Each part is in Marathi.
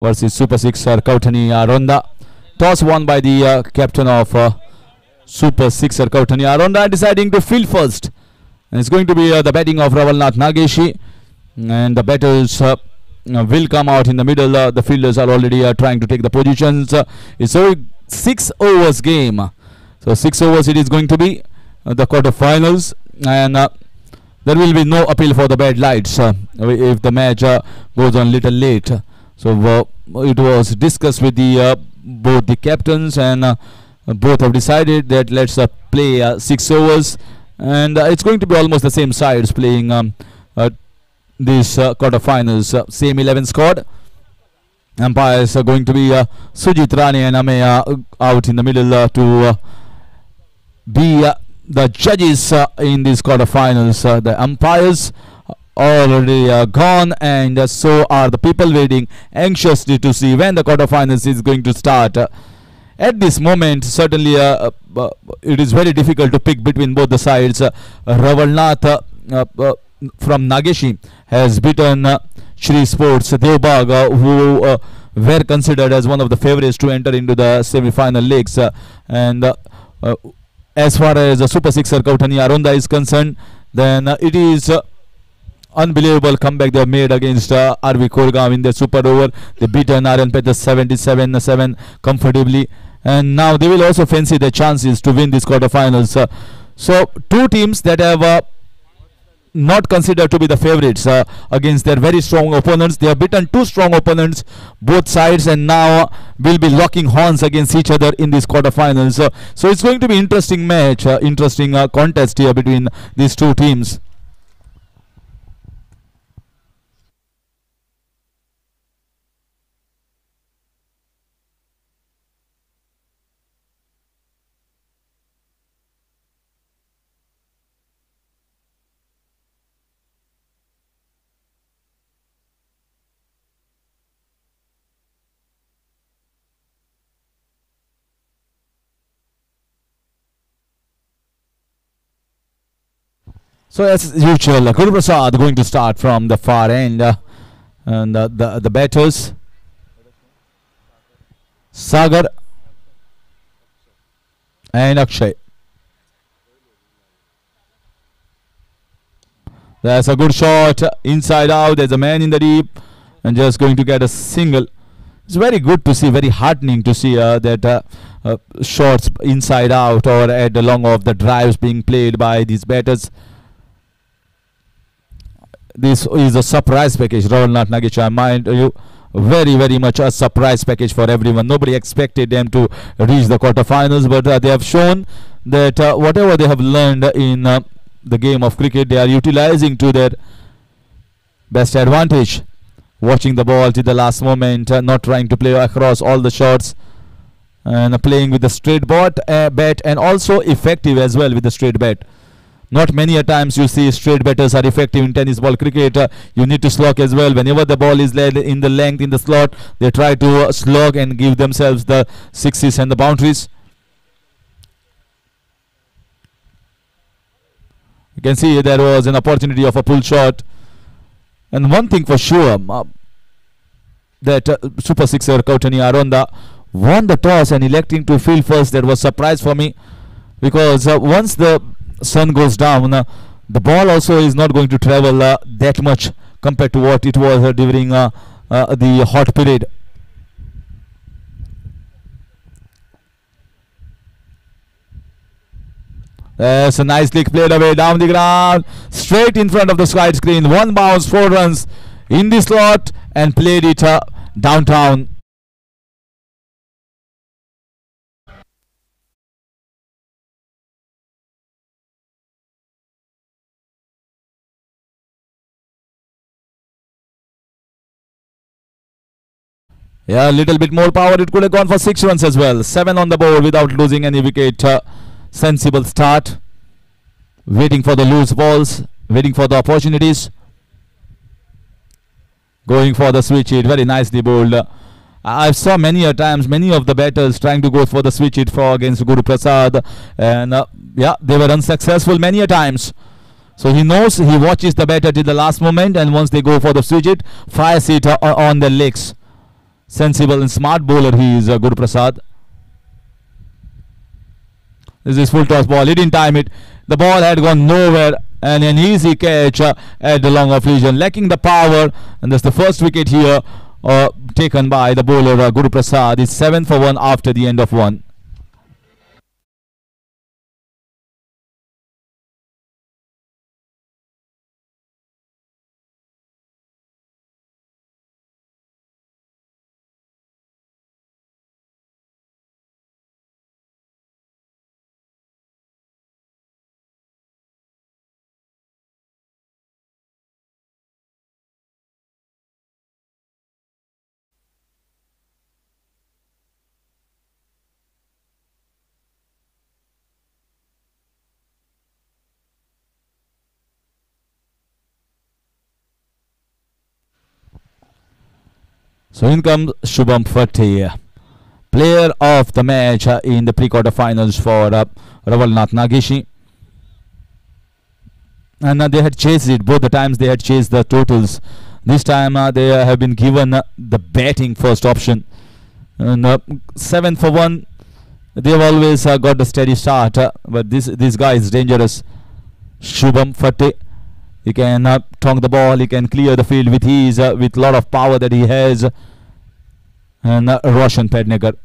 versus Super Sixer Kautani Ronda. Toss won by the captain of Super Sixer Kautani Ronda, deciding to field first. And it's going to be the batting of Ravalnath Nageshi. And the batters will come out in the middle. The fielders are already trying to take the positions. It's a 6 overs game. So 6 overs it is going to be the quarterfinals. And there will be no appeal for the bad lights if the match goes on little late. So it was discussed with the both the captains, and both have decided that let's play 6 overs, and it's going to be almost the same sides playing these quarterfinals. Same 11 squad. Umpires are going to be Sujit Rani and Ameya out in the middle to be the judges in these quarterfinals. The umpires already gone, and so are the people waiting anxiously to see when the quarterfinals is going to start. At this moment, certainly it is very difficult to pick between both the sides. Ravalnath from Nageshi has beaten Shri Sports Devbag, who were considered as one of the favorites to enter into the semi-final legs. And as far as the Super Sixer Kautani Ronda is concerned, then it is unbelievable comeback they have made against RV Korgaon in their super over. They beaten RN Peters 77-7 comfortably, and now they will also fancy their chances to win these quarterfinals. So two teams that have not considered to be the favorites against their very strong opponents. They have beaten two strong opponents both sides, and now will be locking horns against each other in these quarterfinals. So it's going to be interesting match, interesting contest here between these two teams. So as usual, Guru Prasad going to start from the far end, and the batters Sagar and Akshay. That's a good shot inside out. There's a man in the deep and just going to get a single. It's very good to see, very heartening to see that shots inside out or at the long of the drives being played by these batters. This is a surprise package, Ravalnath Nageshi. I mind you, very much a surprise package for everyone. Nobody expected them to reach the quarterfinals, but they have shown that whatever they have learned in the game of cricket, they are utilizing to their best advantage. Watching the ball till the last moment, not trying to play across all the shots, and playing with the straight bat, and also effective as well with the straight bat. Not many a times you see straight batters are effective in tennis ball cricket. You need to slog as well. Whenever the ball is laid in the length, in the slot, they try to slog and give themselves the sixes and the boundaries. You can see there was an opportunity of a pull shot. And one thing for sure, that Super Sixer Kautani Ronda won the toss and electing to field first. That was a surprise for me, because once the sun goes down, the ball also is not going to travel that much compared to what it was during the hot period. That's a nice lick played away down the ground, straight in front of the side screen. One bounce, 4 runs in the slot, and played it downtown. Yeah, a little bit more power. It could have gone for 6 runs as well. 7 on the board without losing any wicket. Sensible start. Waiting for the loose balls. Waiting for the opportunities. Going for the switch hit. Very nicely bowled. I saw many a times many of the batters trying to go for the switch hit for against Guru Prasad. And yeah, they were unsuccessful many a times. So he knows, he watches the batter till the last moment, and once they go for the switch hit, fires it on the legs. sensible and smart bowler he is, Guru Prasad. This is full toss ball. He didn't time it. The ball had gone nowhere, and an easy catch at the long off region, lacking the power. And that's the first wicket here taken by the bowler Guru Prasad. It's 7 for 1 after the end of 1. So in comes Shubham Phate, player of the match in the pre-quarter finals for Rawalnath Nageshi. And they had chased it. Both the times they had chased the totals. This time they have been given the batting first option. And 7 for 1. They've always got the steady start. But this guy is dangerous. Shubham Phate. He can tongue the ball. He can clear the field with ease, with a lot of power that he has. And Roshan Pednekar.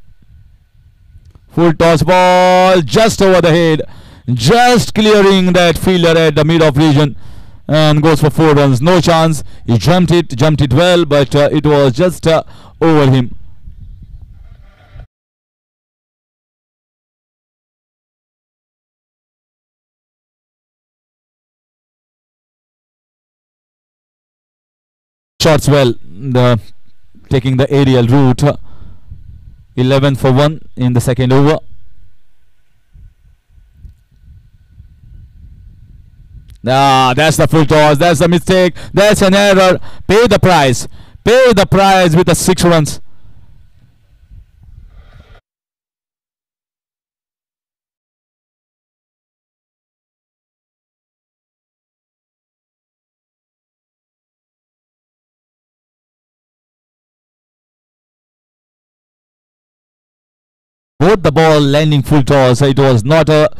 Full toss ball just over the head. Just clearing that fielder at the mid-off region. And goes for 4 runs. No chance. He jumped it well, but it was just over him. Shots well, taking the aerial route. 11 for 1 in the second over. That's the full toss. That's a mistake. That's an error. Pay the price. Pay the price with the 6 runs. Both the ball landing full toss. It was not a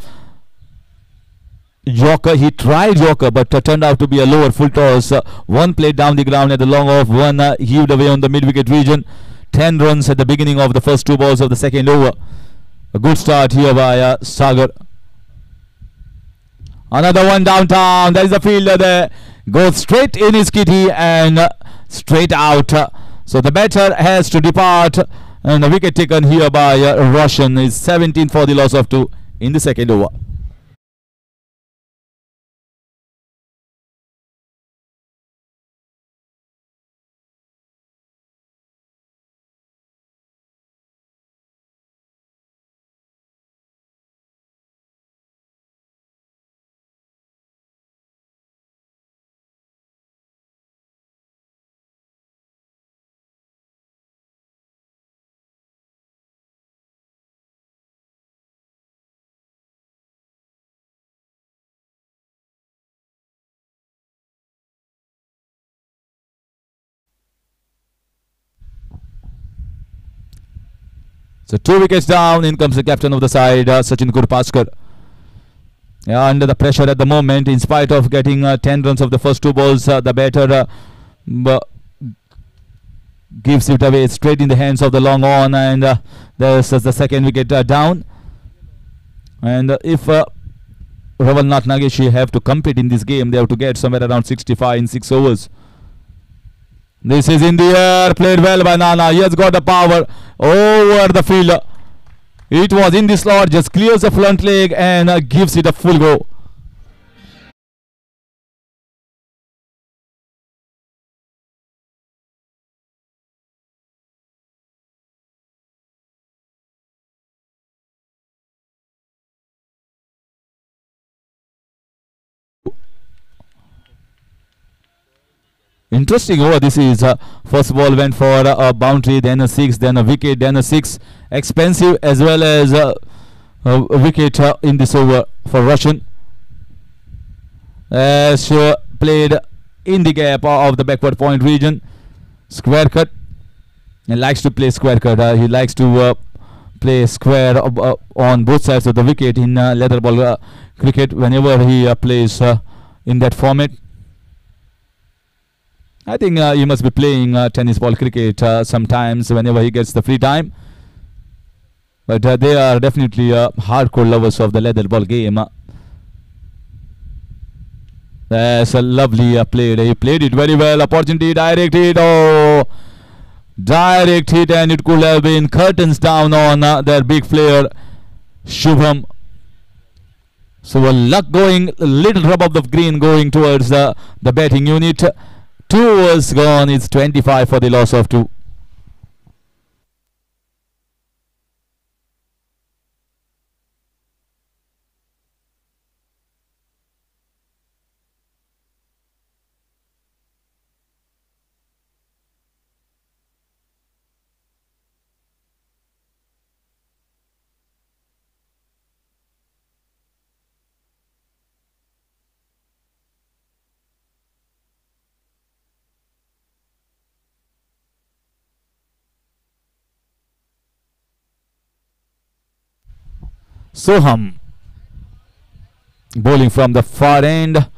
Yorker. He tried Yorker, but turned out to be a lower full toss. One played down the ground at the long off. One heaved away on the mid-wicket region. 10 runs at the beginning of the first 2 balls of the second over. A good start here by Sagar. Another one downtown. There is a fielder there. Goes straight in his kitty and straight out. So the batter has to depart. And the wicket taken here by Roshan is 17 for the loss of 2 in the second over. So 2 wickets down. In comes the captain of the side, Sachin Gurpaskar. Under the pressure at the moment, in spite of getting 10 runs of the first 2 balls, the batter gives it away straight in the hands of the long on, and there's the second wicket down. And if Rawalnath Nageshi have to compete in this game, they have to get somewhere around 65 in 6 overs. This is in the air, played well by Nana. He has got the power over the fielder. It was in the slot, just clears the front leg and gives it a full go. Interesting over this is. First ball went for a boundary, then a 6, then a wicket, then a 6. Expensive as well as a wicket in this over for Roshan. As played in the gap of the backward point region. Square cut. He likes to play square cut. He likes to play square on both sides of the wicket in leather ball cricket whenever he plays in that format. I think he must be playing tennis ball cricket sometimes whenever he gets the free time. But they are definitely hardcore lovers of the leather ball game. That's a lovely play. He played it very well. Opportunity, direct hit. Oh, direct hit, and it could have been curtains down on their big player Shubham. So a luck going, a little rub of the green going towards the batting unit. 2 overs gone. It's 25 for the loss of 2. Soham bowling from the far end.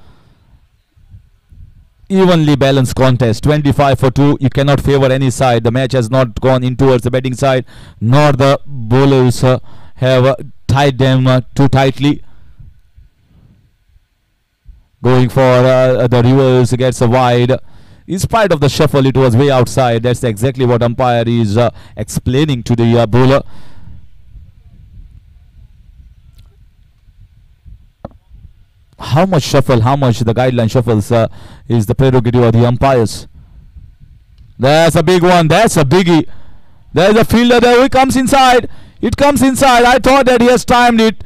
Evenly balanced contest, 25 for 2. You cannot favor any side. The match has not gone in towards the batting side, nor the bowlers have tied them too tightly. Going for the reverse, gets a wide. In spite of the shuffle, it was way outside. That's exactly what umpire is explaining to the bowler. How much shuffle, how much the guideline shuffles is the prerogative of the umpires. That's a big one. That's a biggie. There's a fielder there. He comes inside. It comes inside. I thought that he has timed it.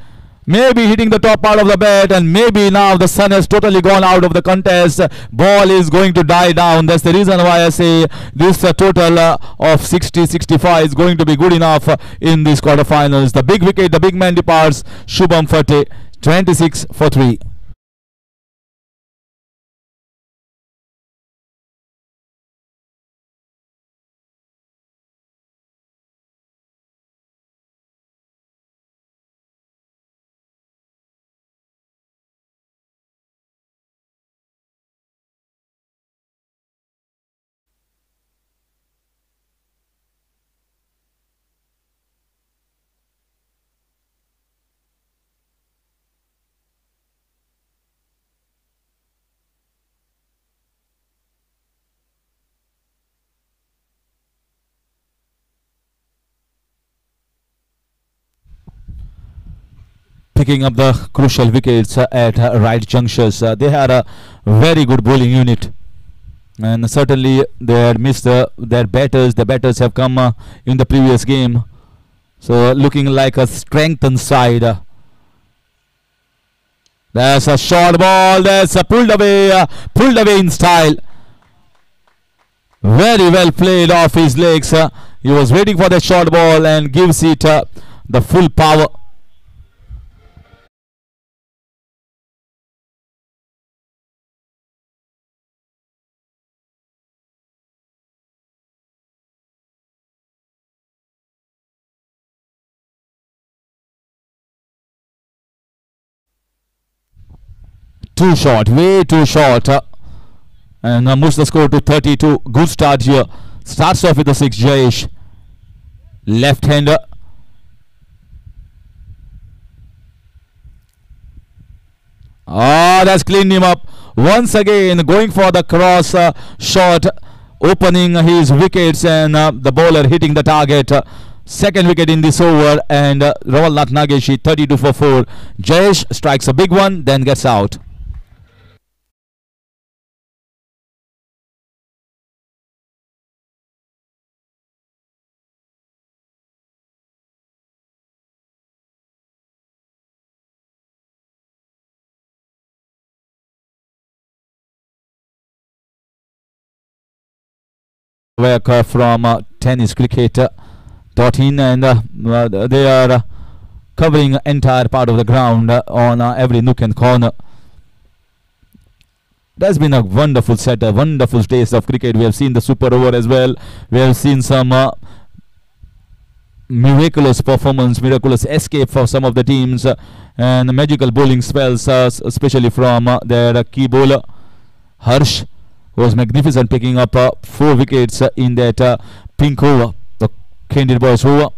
Maybe hitting the top part of the bat, and maybe now the sun has totally gone out of the contest. Ball is going to die down. That's the reason why I say this total of 60-65 is going to be good enough in these quarterfinals. The big wicket, the big man departs. Shubham Phate, 26 for 3. Picking up the crucial wickets at right junctures. They had a very good bowling unit, and certainly they had missed their batters. The batters have come in the previous game, so looking like a strengthened side. There's a short ball. There's a pulled away in style. Very well played off his legs. He was waiting for the short ball and gives it the full power. Too short, way too short, and moves the score to 32. Good start here. Starts off with the 6. Jayesh, left-hander. That's cleaned him up. Once again, going for the cross shot, opening his wickets, and the bowler hitting the target. Second wicket in this over, and Rawalnath Nageshi 32 for 4. Jayesh strikes a big one, then gets out. Work from tenniscricket.in, and they are covering entire part of the ground on every nook and corner. That's been a wonderful set, a wonderful taste of cricket. We have seen the super over as well. We have seen some miraculous performance, miraculous escape for some of the teams, and magical bowling spells, especially from their key bowler Harsh, who was magnificent, picking up 4 wickets in that pink over, the Candid Boys over.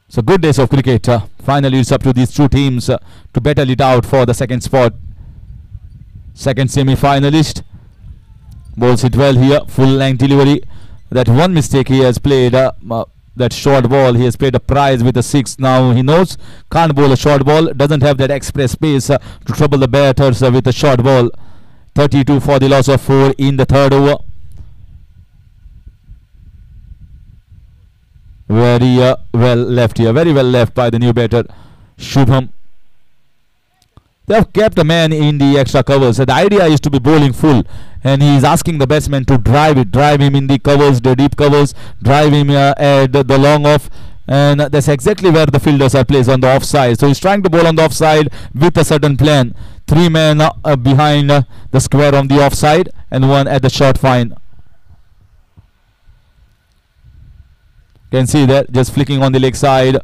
So good days of cricket. Finally, it's up to these two teams to battle it out for the second spot. Second semi-finalist bowls it well here, full length delivery. That one mistake he has played, that short ball, he has played a prize with a 6. Now he knows can't bowl a short ball, doesn't have that express pace to trouble the batters with a short ball. 32 for the loss of 4 in the third over. Very well left here, very well left by the new batter Shubham. They have kept a man in the extra covers. So the idea is to be bowling full, and he is asking the batsman to drive him in the covers, the deep covers, drive him at the long off, and that's exactly where the fielders are placed, on the offside. So he's trying to bowl on the offside with a certain plan. 3 men behind the square on the offside and 1 at the short fine. Can see that just flicking on the leg side.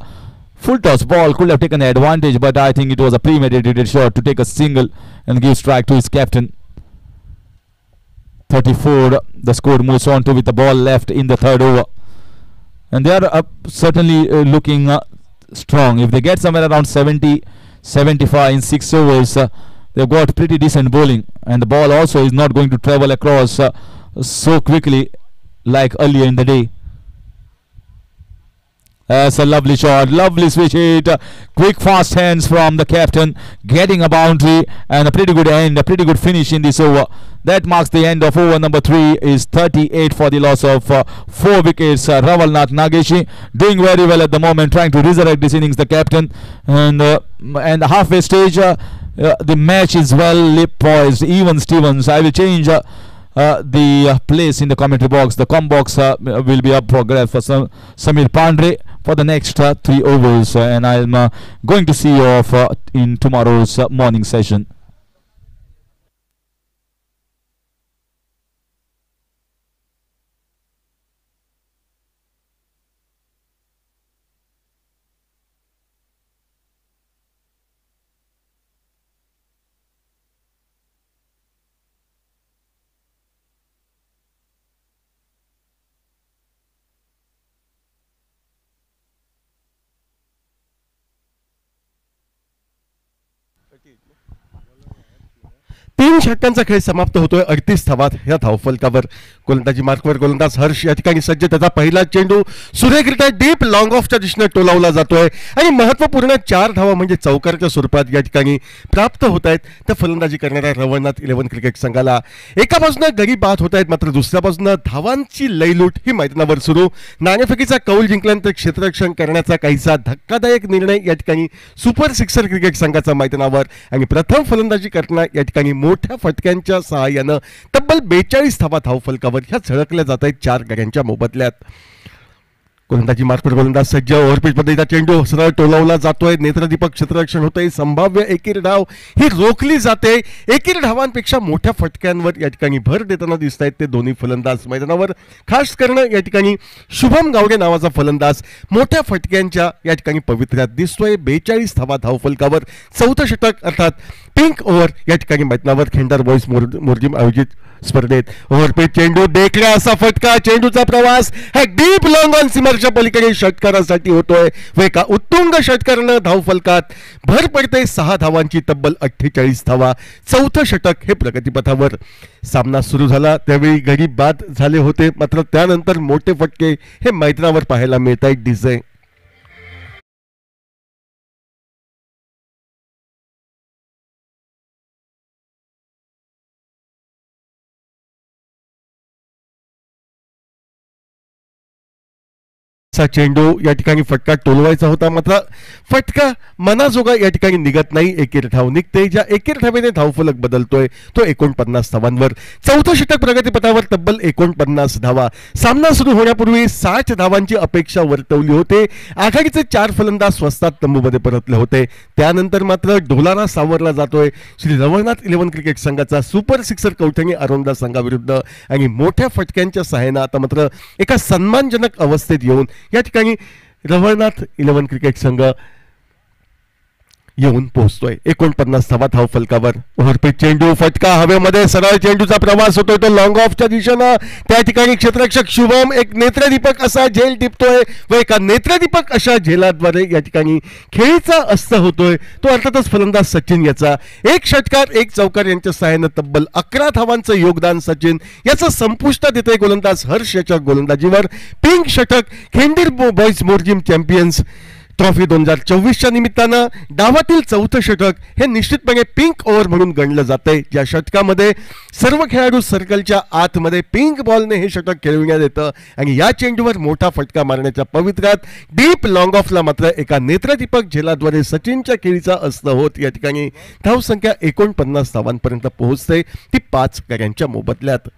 Full toss ball, could have taken the advantage, but I think it was a premeditated shot to take a single and give strike to his captain. 34 the score moves on to with the ball left in the third over, and they are certainly looking strong. If they get somewhere around 70-75 in 6 overs, they've got pretty decent bowling, and the ball also is not going to travel across so quickly like earlier in the day. That's a lovely shot, lovely switch hit, quick fast hands from the captain, getting a boundary and a pretty good end, a pretty good finish in this over. That marks the end of over number 3. Is 38 for the loss of 4 wickets. Rawalnath Nageshi doing very well at the moment, trying to resurrect this innings, the captain, and the halfway stage the match is well poised, even Stevens. I will change the place in the commentary box. The com box will be up for grabs for Samir Pandre for the next 3 overs, and I'm going to see you off in tomorrow's morning session. तीन षटकांचा खेळ समाप्त होतोय. 38 धावा या धावफलकावर. गोलंदाजी मार्कवर गोलंदाज हर्ष या ठिकाणी सज्ज. त्याचा पहिला चेंडू सुरेखरित्या डीप लॉंग ऑफच्या दिशेने टोलावला जातोय आणि महत्वपूर्ण 4 धावा म्हणजे चौकारच्या स्वरूपात या ठिकाणी प्राप्त होत आहेत त्या फलंदाजी करणाऱ्या रवळनाथ 11 क्रिकेट संघाला. एका बाजूने गडी बाद होत आहेत, मात्र दुसऱ्या बाजूने धावांची लयलूट ही मैदानावर सुरू. नाणेफेकीचा कौल जिंकल्यानंतर क्षेत्ररक्षण करण्याचा काहीसा धक्कादायक निर्णय या ठिकाणी सुपर सिक्सर क्रिकेट संघाचा मैदानावर, आणि प्रथम फलंदाजी करताना या ठिकाणी मोठ्या फटक्यांच्या सहाय्यानं तब्बल 42 धावा धावफलकावर ह्या झळकल्या जात आहेत 4 गड्यांच्या मोबदल्यात. गोलंदाजी मार्कवर गोलंदाज सज्ज. ओव्हरपिच पद्धतीचा चेंडू सरळ टोलावला जातोय. नेत्रदीपक क्षेत्ररक्षण होतंय. संभाव्य एकेरी धाव ही रोखली जाते. एकेरी धावांपेक्षा मोठ्या फटक्यांवर या ठिकाणी भर देताना दिसत आहेत ते दोन्ही फलंदाज मैदानावर. खास करून या ठिकाणी शुभम गावडे नावाचा फलंदाज मोठ्या फटक्यांच्या या ठिकाणी पवित्र्यात दिसतोय. 42 धावा धावफलकावर. 4थं षटक अर्थात पिंक ओव्हर या ठिकाणी मैदानावर खेंडार बॉईज मोरजिम आयोजित स्पर्धेत. ओव्हरपिच चेंडू देखला असा फटका. चेंडूचा प्रवास हा डीप लॉंग ऑन सीमरच्या पलीकडे षटकारासाठी होतोय व एका उत्तुंग षटकारानं धावफलकात भर पडते. 6 धावांची तब्बल 48 धावा. 4थं षटक हे प्रगतीपथावर. सामना सुरू झाला त्यावेळी गडी बाद झाले होते, मात्र त्यानंतर मोठे फटके हे मैदानावर पाहायला मिळत आहेत. डीजे चा चेंडू या ठिकाणी फटका टोलवायचा होता, मात्र फटका मनाजोगा या ठिकाणी निघत नाही. एकेरी धाव निघते. ज्या एकेरी धावेने धावफलक बदलतोय तो 49 धावांवर. चौथं षटक प्रगतीपथावर तब्बल 49 धावा. सामना सुरू होण्यापूर्वी 60 धावांची अपेक्षा वर्तवली होते. आघाडीचे 4 फलंदाज स्वस्तात तंबूमध्ये परतले होते. त्यानंतर मात्र डोलारा सावरला जातोय श्री रवळनाथ 11 क्रिकेट संघाचा सुपर सिक्सर कौठणी अरोंदा संघाविरुद्ध. आणि मोठ्या फटक्यांच्या सहाय्याने आता मात्र एका सन्मानजनक अवस्थेत येऊन या ठिकाणी रवळनाथ 11 क्रिकेट संघ येऊन पोहोचतोय. 49 धावा धावफलकावर. ओव्हरपिच चेंडू, फटका हवेमध्ये, सरळ चेंडूचा प्रवास होतोय तो लॉंग ऑफच्या दिशेनं. त्या ठिकाणी क्षेत्ररक्षक शुभम एक नेत्रदीपक असा झेल टिपतोय व एका नेत्रदीपक अशा झेलाद्वारे या ठिकाणी खेळीचा अस्त होतोय तो अर्थातच फलंदाज सचिन याचा. 1 षटकार 1 चौकार यांच्या सहाय्यानं तब्बल 11 धावांचं योगदान सचिन याचं संपुष्टात येते गोलंदाज हर्ष याच्या गोलंदाजीवर. पिंक षटक खेंडीर बॉईज मोरजिम चॅम्पियन्स ट्रॉफी 2024च्या निमित्तानं डावातील चौथं षटक हे निश्चितपणे पिंक ओव्हर म्हणून गणलं जातंय. या षटकामध्ये सर्व खेळाडू सर्कलच्या आतमध्ये पिंक बॉलने हे षटक खेळविण्यात येतं आणि या चेंडूवर मोठा फटका मारण्याच्या पवित्रात डीप लॉंग ऑफला मात्र एका नेत्रदीपक झेलाद्वारे सचिनच्या खेळीचा अस्त होत या ठिकाणी धावसंख्या 49 धावांपर्यंत पोहोचते. ती 5 गड्यांच्या मोबदल्यात.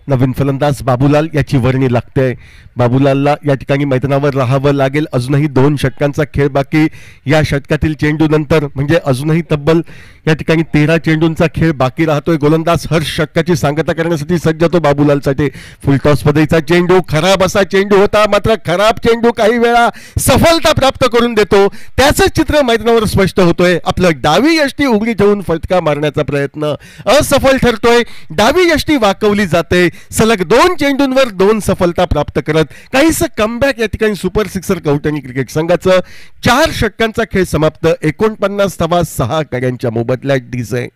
नवीन फलंदाज बाबूलाल याची वर्णी लागते. बाबूलालला या ठिकाणी मैदानावर राहावं लागेल. अजूनही 2 षटकांचा खेळ बाकी. या षटकातील चेंडू नंतर म्हणजे अजूनही तब्बल या ठिकाणी 13 चेंडूंचा खेळ बाकी राहतोय. गोलंदाज हर्ष षटकाची सांगता करण्यासाठी सज्ज होतो बाबूलालसाठी. फुलटॉस पद्धतीचा चेंडू, खराब असा चेंडू होता, मात्र खराब चेंडू काही वेळा सफलता प्राप्त करून देतो. त्याचं चित्र मैदानावर स्पष्ट होतोय. आपलं डावी यष्टी उघडी ठेवून फटका मारण्याचा प्रयत्न असफल ठरतोय. डावी यष्टी वाकवली जाते. सलग 2 चेंडूंवर 2 सफलता प्राप्त करत काहीसं कमबॅक या ठिकाणी सुपर सिक्सर कौटणी क्रिकेट संघाचं. 4 षटकांचा खेळ समाप्त. 49 धावा 6 गड्यांच्या मोबदल्यात डीजे.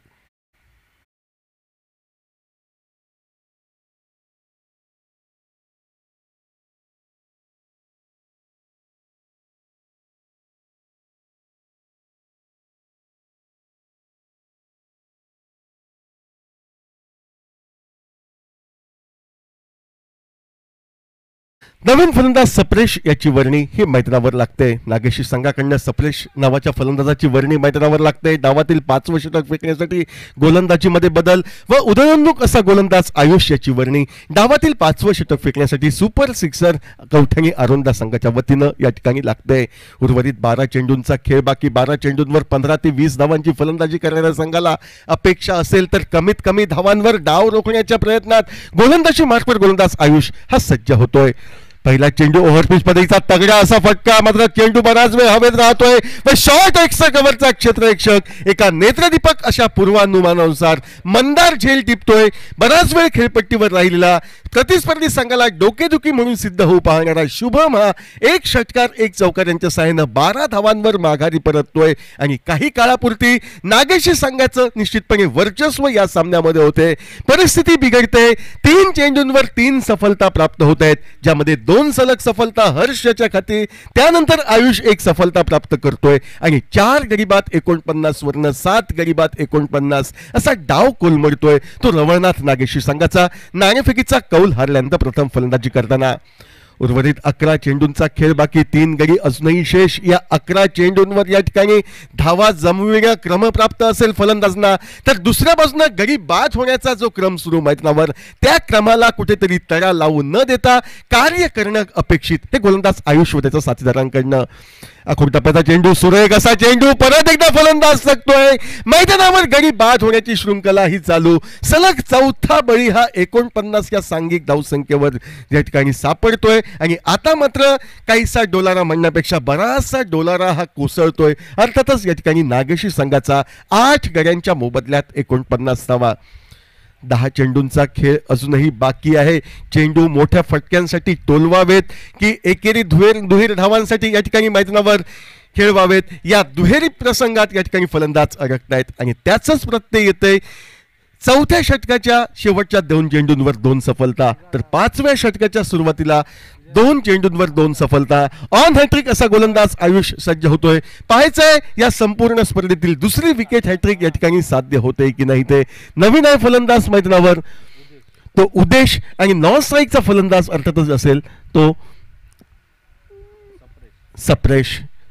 नवीन फलंदाज सप्रेश याची वर्णी ही मैदानावर लागते. नागेशी संघाकडनं सप्रेश नावाच्या फलंदाजाची वर्णी मैदानावर लागते. डावातील 5वं षटक फेकण्यासाठी गोलंदाजीमध्ये बदल व उदयोन्मुख असा गोलंदाज आयुष याची वर्णी. डावातील 5वं षटक फेकण्यासाठी सुपर सिक्सर कौठणी अरोंदा संघाच्या वतीनं या ठिकाणी लागते. उर्वरित 12 चेंडूंचा खेळ बाकी. 12 चेंडूंवर 15 ते 20 धावांची फलंदाजी करणाऱ्या संघाला अपेक्षा असेल तर कमीत कमी धावांवर डाव रोखण्याच्या प्रयत्नात गोलंदाजी मार्कवर गोलंदाज आयुष हा सज्ज होतोय. पहिला चेंडू ओव्हरपिच पद्धतीचा तगडा असा फटका, मात्र चेंडू बराच वेळ हवेत राहतोय व शॉर्ट एक्स्ट्रा कव्हरचा क्षेत्ररक्षक एका नेत्रदीपक अशा पूर्वानुमानानुसार मंदार झेल टिपतोय. बराच वेळ खेळपट्टीवर राहिलेला प्रतिस्पर्धी संघाला डोकेदुखी म्हणून सिद्ध होऊ पाहणारा शुभम हा 1 षटकार 1 चौकार यांच्या सहाय्यानं 12 धावांवर माघारी परततोय आणि काही काळापुरती नागेशी संघाचं निश्चितपणे वर्चस्व या सामन्यामध्ये होते. परिस्थिती बिघडते. 3 चेंडूंवर 3 सफलता प्राप्त होत आहेत, ज्यामध्ये 2 सलग सफलता हर्षच्या खाती. त्यानंतर आयुष 1 सफलता प्राप्त करतोय आणि 4 गडीबात 49 वरनं 7 गडीबात 49 असा डाव कोलमडतोय तो रवळनाथ नागेशी संघाचा. नाणेफेकीचा कौल हरल्यानंतर प्रथम फलंदाजी करताना. उर्वरित 11 चेंडूंचा खेळ बाकी. 3 गडी अजूनही शेष. या 11 चेंडूंवर या ठिकाणी धावा जमविण्या क्रम प्राप्त असेल फलंदाजांना तर दुसऱ्या बाजूने गडी बाद होण्याचा जो क्रम सुरू मैदानावर त्या क्रमाला कुठेतरी तडा लावू न देता कार्य करणं अपेक्षित हे गोलंदाज आयुष व त्याच्या साथीदारांकडनं. अखोटप्प्याचा चेंडू, सुरेख असा चेंडू, परत एकदा फलंदाज सकतोय. मैदानावर गडी बाद होण्याची शृंखला ही चालू. सलग 4था बळी हा 49 या सांघिक धावसंख्येवर या ठिकाणी सापडतोय आणि आता मात्र काहीसा डोलारा म्हणण्यापेक्षा बराचसा डोलारा हा कोसळतोय. अर्थातच या ठिकाणी नागेशी संघाचा 8 गड्यांच्या मोबदल्यात 49 धावा. 10 चेंडूंचा खेळ अजूनही बाकी आहे. चेंडू मोठ्या फटक्यांसाठी टोलवावेत की एकेरी दुहेरी धावांसाठी या ठिकाणी मैदानावर खेळवावेत. या दुहेरी प्रसंगात या ठिकाणी फलंदाज अडकतायत आणि त्याचंच प्रत्यय येतंय. 4थ्या षटकाच्या शेवटच्या 2 चेंडूंवर 2 सफलता तर 5व्या षटकाच्या सुरुवातीला 2 चेंडूंवर 2 सफलता. ऑन हॅट्रिक असा गोलंदाज आयुष सज्ज होतोय. पाहायचंय या संपूर्ण स्पर्धेतील दुसरी विकेट हॅट्रिक या ठिकाणी साध्य होते की नाही ते. नवीन आहे फलंदाज मैदानावर तो उदेश आणि नॉन स्ट्राईकचा फलंदाज अर्थातच असेल तो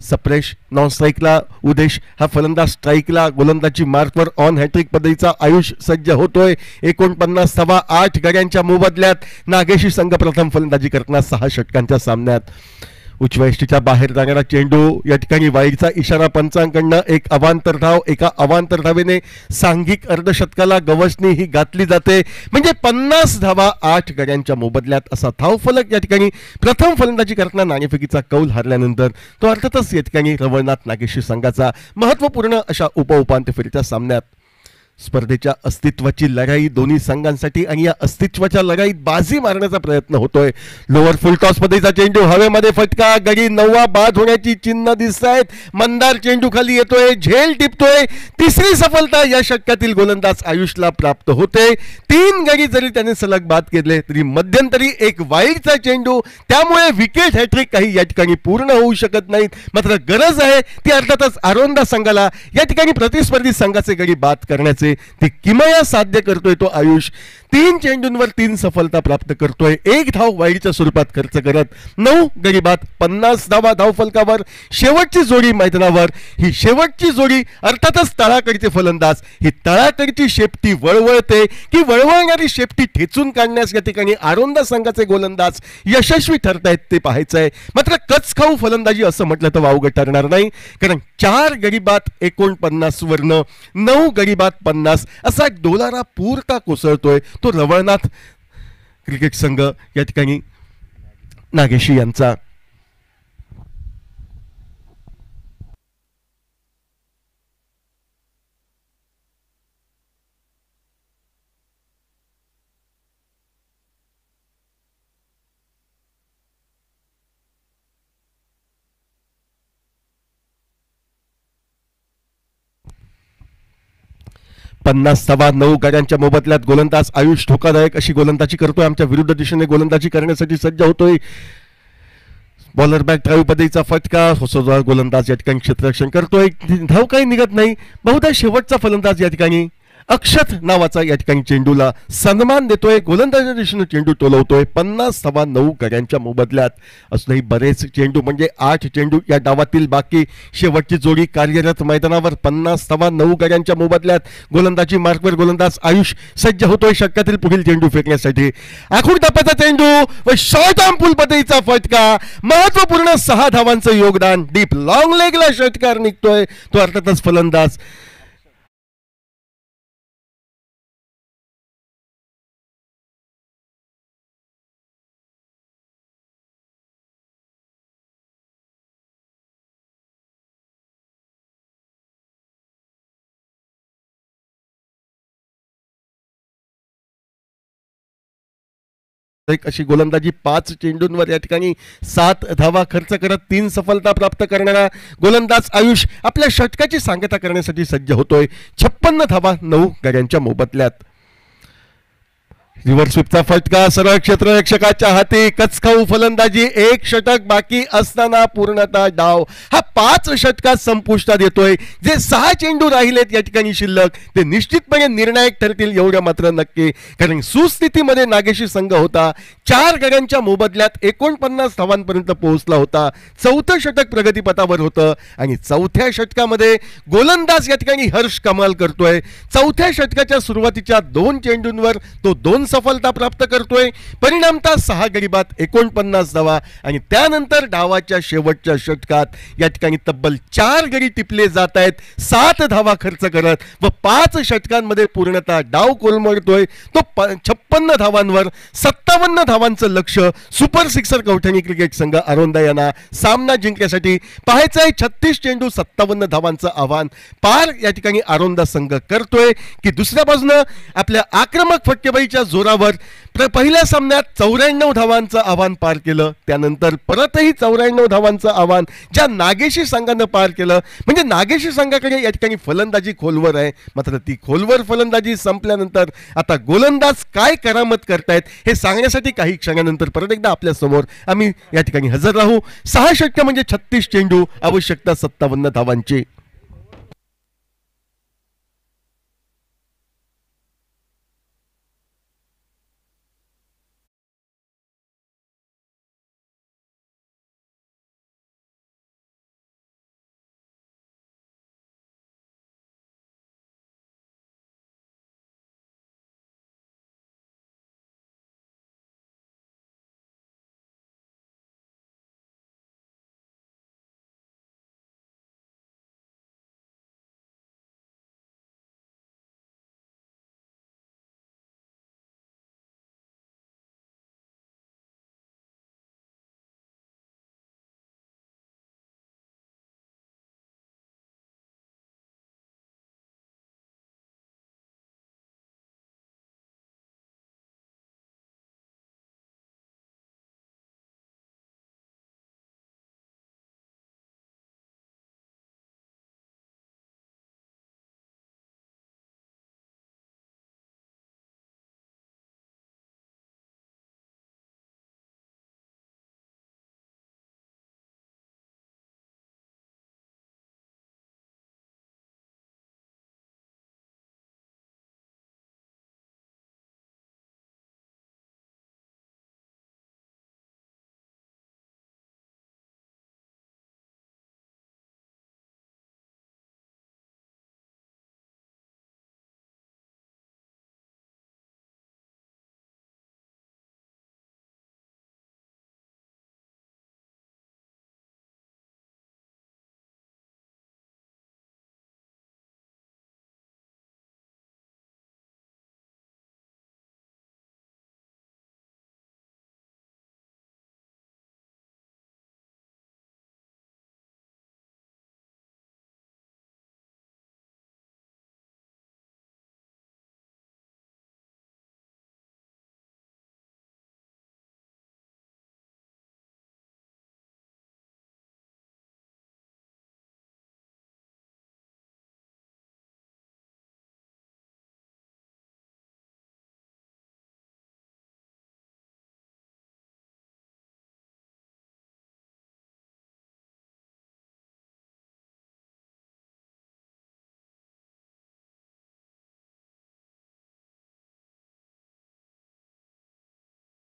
सप्रेश नॉन स्ट्राईकला उदेश हा फलंदाज, स्ट्राईकला गोलंदाजी मार्कवर ऑन हॅट्रिक पद्धतीचा आयुष सज्ज होतोय. 49 धावा 8 गड्यांच्या मोबदल्यात नागेशी संघ प्रथम फलंदाजी करताना 6 षटकांच्या सामन्यात. उजव्या यष्टीच्या बाहेर जाणारा चेंडू, या ठिकाणी वाईडचा इशारा पंचांकडनं. एक अवांतर धाव, एका अवांतर धावेने सांघिक अर्धशतकाला गवसणी ही घातली जाते. म्हणजे 50 धावा 8 गड्यांच्या मोबदल्यात असा धावफलक या ठिकाणी प्रथम फलंदाजी करताना नाणेफेकीचा कौल हरल्यानंतर तो अर्थातच या ठिकाणी रवळनाथ नागेशी संघाचा महत्वपूर्ण अशा उपउपांत्य फेरीच्या सामन्यात स्पर्धेच्या अस्तित्वाची लढाई दोन्ही संघांसाठी आणि या अस्तित्वाच्या लढाईत बाजी मारण्याचा प्रयत्न होतोय. लोअर फुल टॉस पद्धतीचा चेंडू, हवेमध्ये फटका, गडी 9वा बाद होण्याची चिन्ह दिसत आहेत. मंदार चेंडू खाली येतोय, झेल टिपतोय. तिसरी सफलता या षटकातील गोलंदाज आयुषला प्राप्त होते. 3 गडी जरी त्याने सलग बाद केले तरी मध्यंतरी एक वाईडचा चेंडू, त्यामुळे विकेट हॅट्रिक काही या ठिकाणी पूर्ण होऊ शकत नाहीत. मात्र गरज आहे ती अर्थातच आरोंदा संघाला या ठिकाणी प्रतिस्पर्धी संघाचे गडी बाद करण्याचे. ती किमया साध्य करतोय तो आयुष. 3 चेंडूंवर 3 सफलता प्राप्त करतोय. 1 धाव वाईडच्या स्वरूपात खर्च करत 9 गडी बाद, 50 धावा धावफलकावर. शेवटची जोडी मैदानावर, ही शेवटची जोडी अर्थातच तळाकडचे फलंदाज. ही तळाकडची शेपटी वळवळते की वळवळणारी शेपटी ठेचून काढण्यास या ठिकाणी आरोंदा संघाचे गोलंदाज यशस्वी ठरतायत ते पाहायचंय. मात्र कचखाऊ फलंदाजी असं म्हटलं तर वावगं ठरणार नाही, कारण 4 गडी बाद 49 वरनं 9 गडी बाद 50 असा एक डोलारा पूरता कोसळतोय तो रवळनाथ क्रिकेट संघ या ठिकाणी नागेशी यांचा. पन्नास धावा 9 गड्यांच्या मोबदल्यात गोलंदाज आयुष धोकादायक अशी गोलंदाजी करतोय. आमच्या विरुद्ध दिशेने गोलंदाजी करण्यासाठी सज्ज होतोय. बॉलर बॅक ड्राईव्ह पद्धतीचा फटका, गोलंदाज या ठिकाणी क्षेत्ररक्षण करतोय. धाव काही निघत नाही. बहुधा शेवटचा फलंदाज या ठिकाणी अक्षत नावाचा या ठिकाणी चेंडूला सन्मान देतोय. गोलंदाजाच्या दिशेने चेंडू टोलवतोय. 50 धावा 9 गड्यांच्या मोबदल्यात. असूनही बरेच चेंडू म्हणजे 8 चेंडू या डावातील बाकी. शेवटची जोडी कार्यरत मैदानावर. 50 धावा 9 गड्यांच्या मोबदल्यात गोलंदाजी मार्कवर गोलंदाज आयुष सज्ज होतोय षटकातील पुढील चेंडू फेकण्यासाठी. आखूड टप्प्याचा चेंडू व शॉर्ट आर्म पुल पद्धतीचा फटका. महत्वपूर्ण 6 धावांचं योगदान. डीप लॉंग लेगला षटकार निघतोय तो अर्थातच फलंदाज अशी गोलंदाजी. 5 चेंडूंवर या ठिकाणी 7 धावा खर्च करत 3 सफलता प्राप्त करणारा गोलंदाज आयुष आपल्या षटकाची सांगता करण्यासाठी सज्ज होतोय. 56 धावा 9 गड्यांच्या मोबदल्यात. रिव्हर्स स्वीपचा फटका सरळ क्षेत्ररक्षकाच्या हाती. कचखाऊ फलंदाजी. 1 षटक बाकी असताना पूर्णतः डाव हा 5 षटकात संपुष्टात येतोय. जे 6 चेंडू राहिलेत या ठिकाणी शिल्लक ते निश्चितपणे निर्णायक ठरतील एवढं मात्र नक्की, कारण सुस्थितीमध्ये नागेशी संघ होता. 4 गड्यांच्या मोबदल्यात 49 धावांपर्यंत पोहोचला होता. 4थं षटक प्रगतीपथावर होतं आणि 4थ्या षटकामध्ये गोलंदाज या ठिकाणी हर्ष कमाल करतोय. 4थ्या षटकाच्या सुरुवातीच्या 2 चेंडूंवर तो 2 सफलता प्राप्त करतोय. परिणामतः 6 गडी बाद 49 धावा आणि त्यानंतर डावाच्या शेवटच्या षटकात या ठिकाणी तब्बल 4 गडी टिपले जात आहेत 7 धावा खर्च करत व 5 षटकांमध्ये पूर्णतः डाव कोलमडतोय. तो 56 धावांवर 57 धावांचं लक्ष सुपर सिक्सर कवठणी क्रिकेट संघ आरोंदा यांना सामना जिंकण्यासाठी पाहायचंय. 36 चेंडू 57 धावांचं आव्हान पार या ठिकाणी आरोंदा संघ करतोय की दुसऱ्या बाजूने आपल्या आक्रमक फटकेबाजीच्या जोरावर पहिल्या सामन्यात 94 धावांचं आव्हान पार केलं. त्यानंतर परतही 94 धावांचं आव्हान ज्या नागेशी संघानं पार केलं. म्हणजे नागेशी संघाकडे या ठिकाणी फलंदाजी खोलवर आहे. मात्र ती खोलवर फलंदाजी संपल्यानंतर आता गोलंदाज काय करामत करतायत हे सांगण्यासाठी काही क्षणानंतर परत एकदा आपल्या समोर आम्ही या ठिकाणी हजर राहू. 6 षटक म्हणजे 36 चेंडू, आवश्यकता 57 धावांची.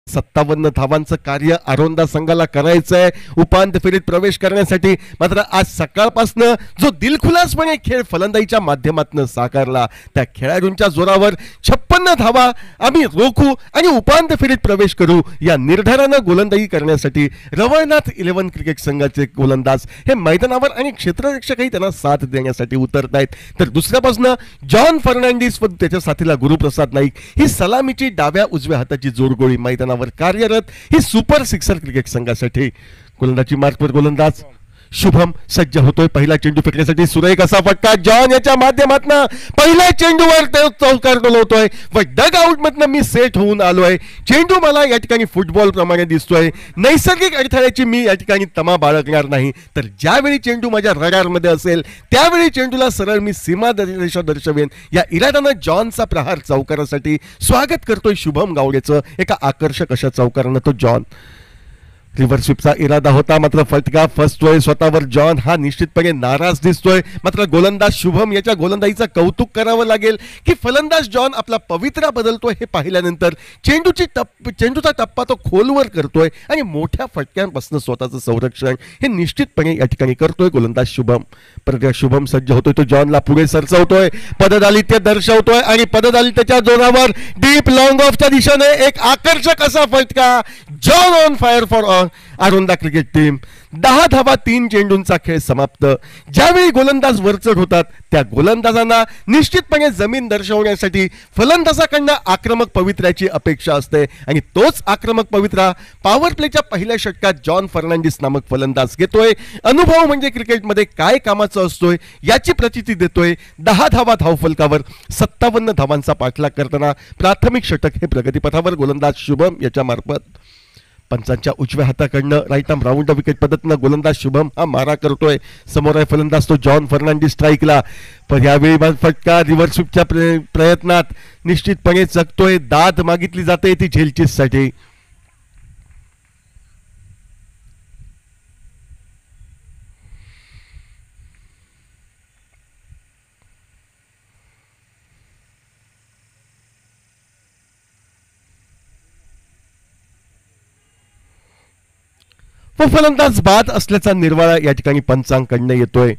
57 धावांचं कार्य आरोंदा संघाला करायचं आहे उपांत्य फेरीत प्रवेश करण्यासाठी. मात्र आज सकाळपासनं जो दिलखुलासपणे खेळ फलंदाजीच्या माध्यमातून साकारला त्या खेळाडूंच्या जोरावर 56 धावा आम्ही रोखू आणि उपांत्य फेरीत प्रवेश करू या निर्धारानं गोलंदाजी करण्यासाठी रवळनाथ 11 क्रिकेट संघाचे गोलंदाज हे मैदानावर आणि क्षेत्ररक्षकही त्यांना साथ देण्यासाठी उतरत आहेत. तर दुसऱ्या बाजूनं जॉन फर्नांडिस व त्याच्या साथीला गुरुप्रसाद नाईक ही सलामीची डाव्या उजव्या हाताची जोडगोळी मैदानावर कार्यरत ही सुपर सिक्सर क्रिकेट संघासाठी. गोलंदाजी मार्कवर गोलंदाज शुभम सज्ज होतोय पहिला चेंडू फेकण्यासाठी. सुरेख असा फटका जॉन याच्या माध्यमातून पहिल्या चेंडूवर चौकार डोलवतोय व डग आउट मधनं मी सेट होऊन आलोय. चेंडू मला या ठिकाणी फुटबॉल प्रमाणे दिसतोय. नैसर्गिक अडथळ्याची मी या ठिकाणी तमा बाळगणार नाही. तर ज्यावेळी चेंडू माझ्या रडारमध्ये असेल त्यावेळी चेंडूला सरळ मी सीमा रेषा दर्शवेन या इराद्यानं जॉनचा प्रहार चौकारासाठी स्वागत करतोय शुभम गावडेचं. एका आकर्षक अशा चौकारानं तो जॉन रिव्हर्स स्वीपचा इरादा होता मात्र फटका फसतोय. स्वतःवर जॉन हा निश्चितपणे नाराज दिसतोय. मात्र गोलंदाज शुभम याच्या गोलंदाजीचं कौतुक करावं लागेल की फलंदाज जॉन आपला पवित्रा बदलतोय हे पाहिल्यानंतर चेंडूचा टप्पा तो खोलवर करतोय आणि मोठ्या फटक्यांपासून स्वतःचं संरक्षण हे निश्चितपणे या ठिकाणी करतोय गोलंदाज शुभम. परत शुभम सज्ज होतोय तो जॉनला पुढे सरचवतोय पददालित्य दर्शवतोय आणि पददालित्याच्या जोरावर डीप लॉंग ऑफच्या दिशेने एक आकर्षक असा फटका. John on fire for Aronda cricket team. 10 धावा 3 चेंडूंचा खेळ समाप्त. ज्यावेळी गोलंदाज वरचढ होतात त्या गोलंदाजांना निश्चितपणे जमीन दर्शवण्यासाठी फलंदाजाकडनं आक्रमक पवित्र्याची अपेक्षा असते आणि तोच आक्रमक पवित्रा पॉवर प्लेच्या पहिल्या षटकात जॉन फर्नांडिस नामक फलंदाज घेतोय. अनुभव म्हणजे क्रिकेटमध्ये काय कामाचं असतोय याची प्रचिती देतोय. 10 धावा धावफलकावर 57 धावांचा पाठलाग करताना प्राथमिक षटक हे प्रगतीपथावर गोलंदाज शुभम याच्या मार्फत. पंचांच्या उजव्या हाताकडनं राईट आर्म राऊंड विकेट पद्धतीनं गोलंदाज शुभम हा मारा करतोय. समोर आहे फलंदाज तो जॉन फर्नांडिस स्ट्राईकला. पण यावेळी फटका रिव्हर्स स्वीपच्या प्रयत्नात निश्चितपणे चकतोय. दाद मागितली जाते ती झेलचीसाठी. व फलंदाज बाद असल्याचा निर्वाळा या ठिकाणी पंचांकडनं येतोय.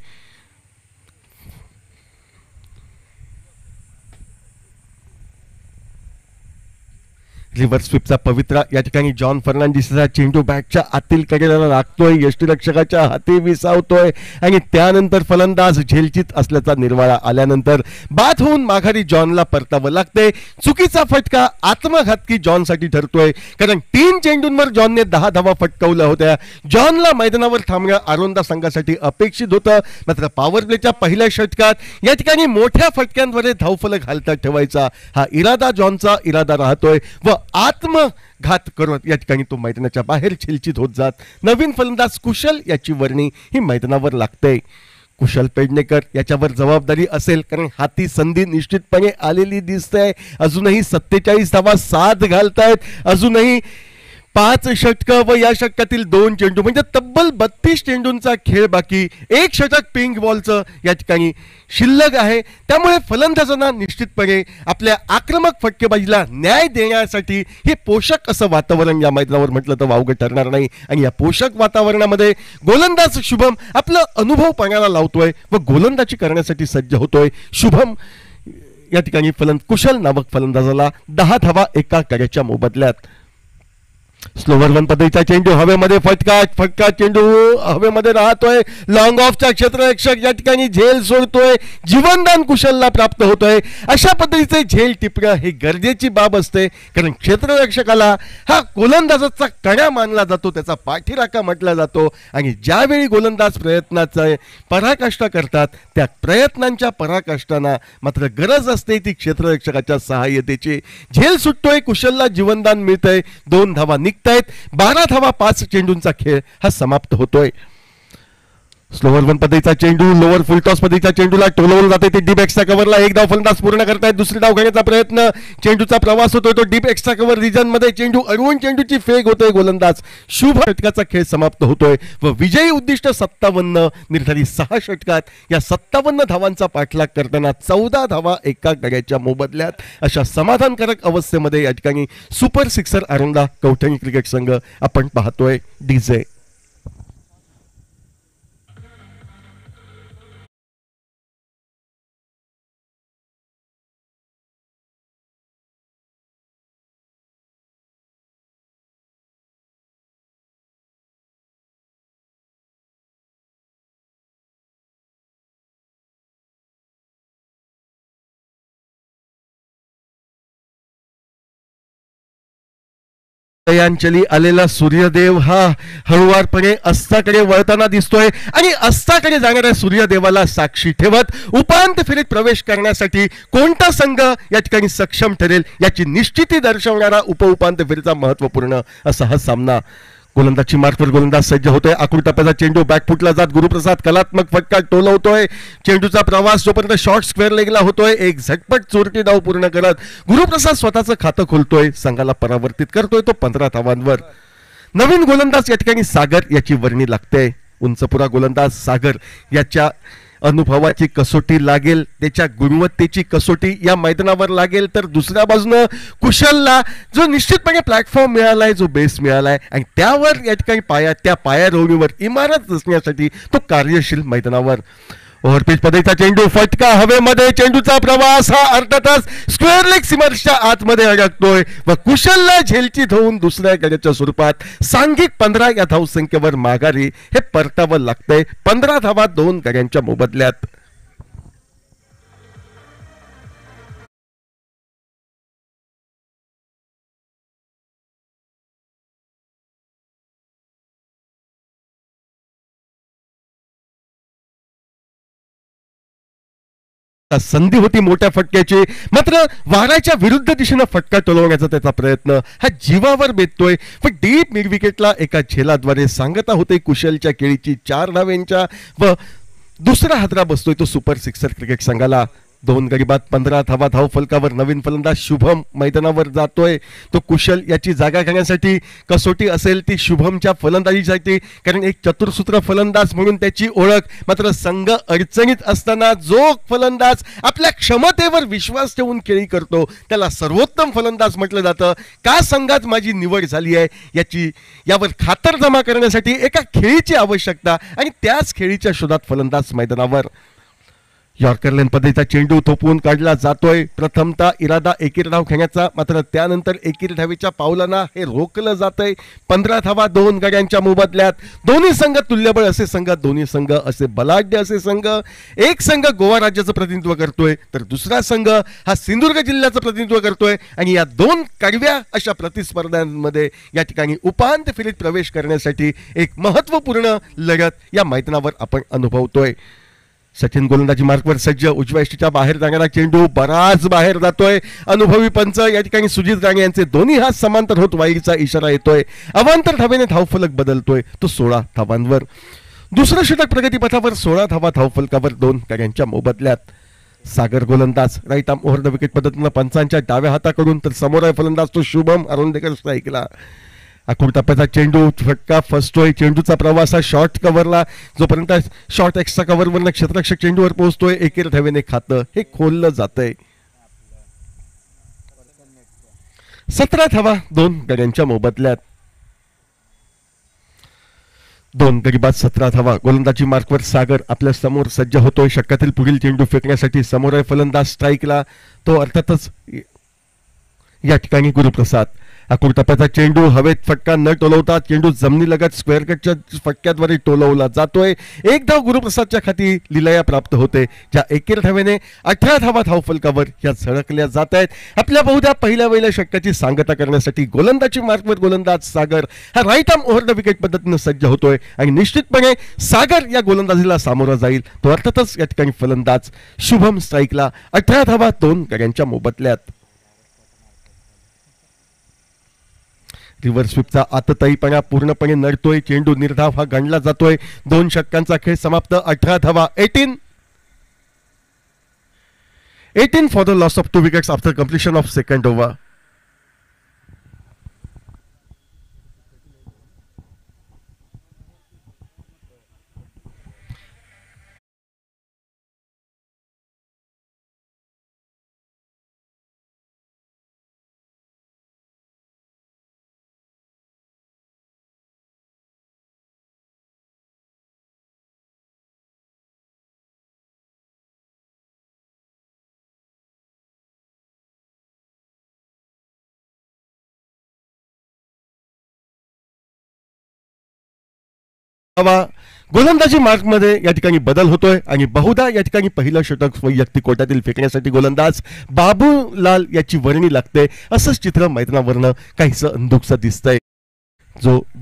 रिव्हर्स स्वीपचा पवित्रा या ठिकाणी जॉन फर्नांडिसचा चेंडू बॅटच्या आतील कडेला लागतोय. यष्टीरक्षकाच्या हाती विसावतोय आणि त्यानंतर फलंदाज झेलचीत असल्याचा निर्वाळा आल्यानंतर बाद होऊन माघारी जॉनला परतावं लागते. चुकीचा फटका आत्मघातकी जॉनसाठी ठरतोय कारण 3 चेंडूंवर जॉनने 10 धावा फटकावल्या होत्या. जॉनला मैदानावर थांबणं आरोंदा संघासाठी अपेक्षित होतं. मात्र पॉवर प्लेच्या पहिल्या षटकात या ठिकाणी मोठ्या फटक्यांद्वारे धावफलक हालतात ठेवायचा हा इरादा जॉनचा इरादा राहतोय व आत्मघात करत या ठिकाणी तो मैदानाच्या बाहेर छिलचित होत जात. नवीन फलंदाज कुशल याची वर्णी ही मैदानावर लागते. कुशल पेडणेकर याच्यावर जबाबदारी असेल कारण हाती संधी निश्चितपणे आलेली दिसते. अजूनही 47 धावा साथ घालतायत. अजूनही 5 षटकं व या षटकातील 2 चेंडू म्हणजे तब्बल 32 चेंडूंचा खेळ बाकी. 1 षटक पिंक बॉलचं या ठिकाणी शिल्लक आहे. त्यामुळे फलंदाजांना निश्चितपणे आपल्या आक्रमक फटकेबाजीला न्याय देण्यासाठी हे पोषक असं वातावरण या मैदानावर म्हटलं तर वावगं ठरणार नाही. आणि या पोषक वातावरणामध्ये गोलंदाज शुभम आपलं अनुभव पणाला लावतोय व गोलंदाजी करण्यासाठी सज्ज होतोय. शुभम या ठिकाणी कुशल नामक फलंदाजाला 10 धावा एका कड्याच्या मोबदल्यात. स्लोवर वन पद्धतीचा चेंडू हवेमध्ये फटका चेंडू हवेमध्ये राहतोय. लॉंग ऑफचा क्षेत्ररक्षक या ठिकाणी झेल सोडतोय. जीवनदान कुशलला प्राप्त होतोय. अशा पद्धतीचे झेल टिपणं ही गरजेची बाब असते कारण क्षेत्ररक्षकाला हा गोलंदाजाचा कणा मानला जातो. त्याचा पाठीराखा म्हटला जातो आणि ज्यावेळी गोलंदाज प्रयत्नाचा पराकाष्ठा करतात त्या प्रयत्नांच्या पराकाष्ठांना मात्र गरज असते ती क्षेत्ररक्षकाच्या सहाय्यतेची. झेल सुटतोय. कुशलला जीवनदान मिळतंय. 2 धावा निघतायत. 12 धावा 5 चेंडूंचा खेळ हा समाप्त होतोय. स्लोवर वन पद्धतीचा चेंडू, लोअर फुल टॉस पद्धतीच्या चेंडूला टोलवलं जाते, ते डीप एक्स्ट्रा कव्हरला. एक धाव फलंदाज पूर्ण करतायत. दुसरी धाव घेण्याचा प्रयत्न, चेंडूचा प्रवास होतोय तो डीप एक्स्ट्रा कव्हर रिजन मध्ये. चेंडू अडवून चेंडूची फेक होतोय. गोलंदाज शुभ षटकाचा खेळ समाप्त होतोय व विजयी उद्दिष्ट 57 निर्धारित 6 षटकात या 57 धावांचा पाठलाग करताना 14 धावा एका गड्याच्या मोबदल्यात अशा समाधानकारक अवस्थेमध्ये या ठिकाणी सुपर सिक्सर आरोंदा कवठणी क्रिकेट संघ आपण पाहतोय. डीजे आलेला सूर्यदेव हा हळुवारपणे अस्ताकडे वळताना दिसतोय आणि अस्ताकडे जाणाऱ्या सूर्यदेवाला साक्षी ठेवत उपांत्य फेरीत प्रवेश करण्यासाठी कोणता संघ या ठिकाणी सक्षम ठरेल याची निश्चिती दर्शवणारा उपउपांत्य फेरीचा महत्वपूर्ण असा हा सामना. गोलंदाजी मार्कवर गोलंदाज सज्ज होतोय. आकृती टप्प्याचा चेंडू बॅकफुटला जात गुरुप्रसाद कलात्मक फटका टोलवतोय. चेंडूचा प्रवास जोपर्यंत शॉर्ट स्क्वेअर लेगला होतोय, एक झटपट चोरटी धाव पूर्ण करत गुरुप्रसाद स्वतःचं खातं खोलतोय. संघाला परावर्तित करतोय तो 15 धावांवर. नवीन गोलंदाज या ठिकाणी सागर याची वर्णी लागते. उंचपुरा गोलंदाज सागर याच्या अनुभवाची कसोटी लागेल, त्याच्या गुणवत्तेची कसोटी या मैदानावर लागेल. तर दुसऱ्या बाजूनं कुशलला जो निश्चितपणे प्लॅटफॉर्म मिळालाय, जो बेस मिळालाय आणि त्यावर या ठिकाणी त्या पायारोवणीवर इमारत रचण्यासाठी तो कार्यशील मैदानावर. ओव्हरपिच पद्धतीचा चेंडू फटका हवेमध्ये, चेंडूचा प्रवास हा अर्थातच स्क्वेअर लेग सीमर्सच्या आतमध्ये अडकतोय व कुशलला झेलची होऊन दुसऱ्या गड्याच्या स्वरूपात सांघिक 15 या धावसंख्येवर माघारी हे परतावं लागतंय. 15 धावा 2 गड्यांच्या मोबदल्यात. संधी होती मोठ्या फटक्याची, मात्र वाराच्या विरुद्ध दिशेनं फटका टोलवण्याचा त्याचा प्रयत्न हा जीवावर बेततोय. पण डीप मिड विकेटला एका झेलाद्वारे सांगता होते कुशलच्या केळीची 4 धावांच्या व दुसरा हादरा बसतोय तो सुपर सिक्सर क्रिकेट संघाला. 2 गडी बाद 15 धावा धाव फलकावर. नवीन फलंदाज शुभम मैदानावर जातोय. तो कुशल याची जागा घेण्यासाठी कसोटी असेल ती शुभमच्या फलंदाजीसाठी, कारण एक चतुरसूत्र फलंदाज म्हणून त्याची ओळख. मात्र संघ अडचणीत असताना जो फलंदाज आपल्या क्षमतेवर विश्वास ठेवून खेळी करतो त्याला सर्वोत्तम फलंदाज म्हटलं जातं. का संघात माझी निवड झाली आहे यावर खातरजमा करण्यासाठी एका खेळीची आवश्यकता आणि त्याच खेळीच्या शोधात फलंदाज मैदानावर. यॉर्कर लेन पद्धतीचा चेंडू थोपवून काढला जातोय. प्रथमतः इरादा एकेरी धाव घेण्याचा, मात्र त्यानंतर एकेरी धावेच्या पावलांना हे रोखलं जातंय. 15 धावा 2 गड्यांच्या मोबदल्यात. दोन्ही संघ तुल्यबळ असे संघ, दोन्ही संघ असे बलाढ्य असे संघ. एक संघ गोवा राज्याचं प्रतिनिधित्व करतोय तर दुसरा संघ हा सिंधुदुर्ग जिल्ह्याचं प्रतिनिधित्व करतोय आणि या 2 कडव्या अशा प्रतिस्पर्धांमध्ये या ठिकाणी उपांत्य फेरीत प्रवेश करण्यासाठी एक महत्वपूर्ण लढत या मैदानावर आपण अनुभवतोय. सचिन गोलंदाजी मार्कवर सज्ज. उजव्या यष्टीच्या बाहेर जाणारा चेंडू बराच बाहेर जातोय. अनुभवी पंच या ठिकाणी सुजित राणे यांचे दोन्ही हात समांतर होत वाईचा इशारा येतोय. अवांतर धावेने धावफलक बदलतोय तो 16 धावांवर. दुसरं षटक प्रगतीपथावर. 16 धावा धावफलकावर 2 गड्यांच्या मोबदल्यात. सागर गोलंदाज right arm over the wicket पद्धतीनं पंचांच्या डाव्या हाताकडून, तर समोर फलंदाज तो शुभम आरोंदेकर स्ट्राईकला. आखूड टप्प्याचा चेंडू फटका फसतोय. चेंडूचा प्रवास हा शॉर्ट कव्हरला, जोपर्यंत शॉर्ट एक्स्ट्रा कव्हरवरनं क्षेत्ररक्षक चेंडूवर पोहोचतोय एकेरी धावेने खातं हे खोललं जातंय. 17 धावा 2 गड्यांच्या मोबदल्यात. 2 गडी बाद 17 धावा. गोलंदाजी मार्कवर सागर आपल्या समोर सज्ज होतोय. षटकातील पुढील चेंडू फेकण्यासाठी. समोर आहे फलंदाज स्ट्राईकला, तो अर्थातच या ठिकाणी गुरुप्रसाद. आखूड टप्प्याचा चेंडू हवेत फटका न टोलवता चेंडू जमिनीलगत स्क्वेअर कटच्या फटक्याद्वारे टोलवला जातोय. एक धाव गुरुप्रसादच्या खाती लिलया प्राप्त होते, ज्या एकेरी धावेने 18 धावा धावफलकावर या झळकल्या जात आहेत. आपल्या बहुधा पहिल्या षटकाची सांगता करण्यासाठी गोलंदाजी मार्कवर गोलंदाज सागर हा right arm over the wicket पद्धतीनं सज्ज होतोय आणि निश्चितपणे सागर या गोलंदाजीला सामोरा जाईल. तो अर्थातच या ठिकाणी फलंदाज शुभम स्ट्राईकला. 18 धावा 2 गड्यांच्या मोबदल्यात. रिव्हर्स स्वीपचा आतताईपणा पूर्णपणे नडतोय. चेंडू निर्धाव हा गणला जातोय. 2 षटकांचा खेळ समाप्त. 18 धावा. 18 for the loss of 2 wickets after completion of second over. गोलंदाजी मार्क मध्ये या ठिकाणी बदल होतोय आणि बहुधा या ठिकाणी पहिलं षटक वैयक्तिक कोट्यातील फेकण्यासाठी गोलंदाज बाबूलाल याची वर्णी लागते. असंच चित्र मैदानावरनं काहीसं अंधुकसं दिसतंय.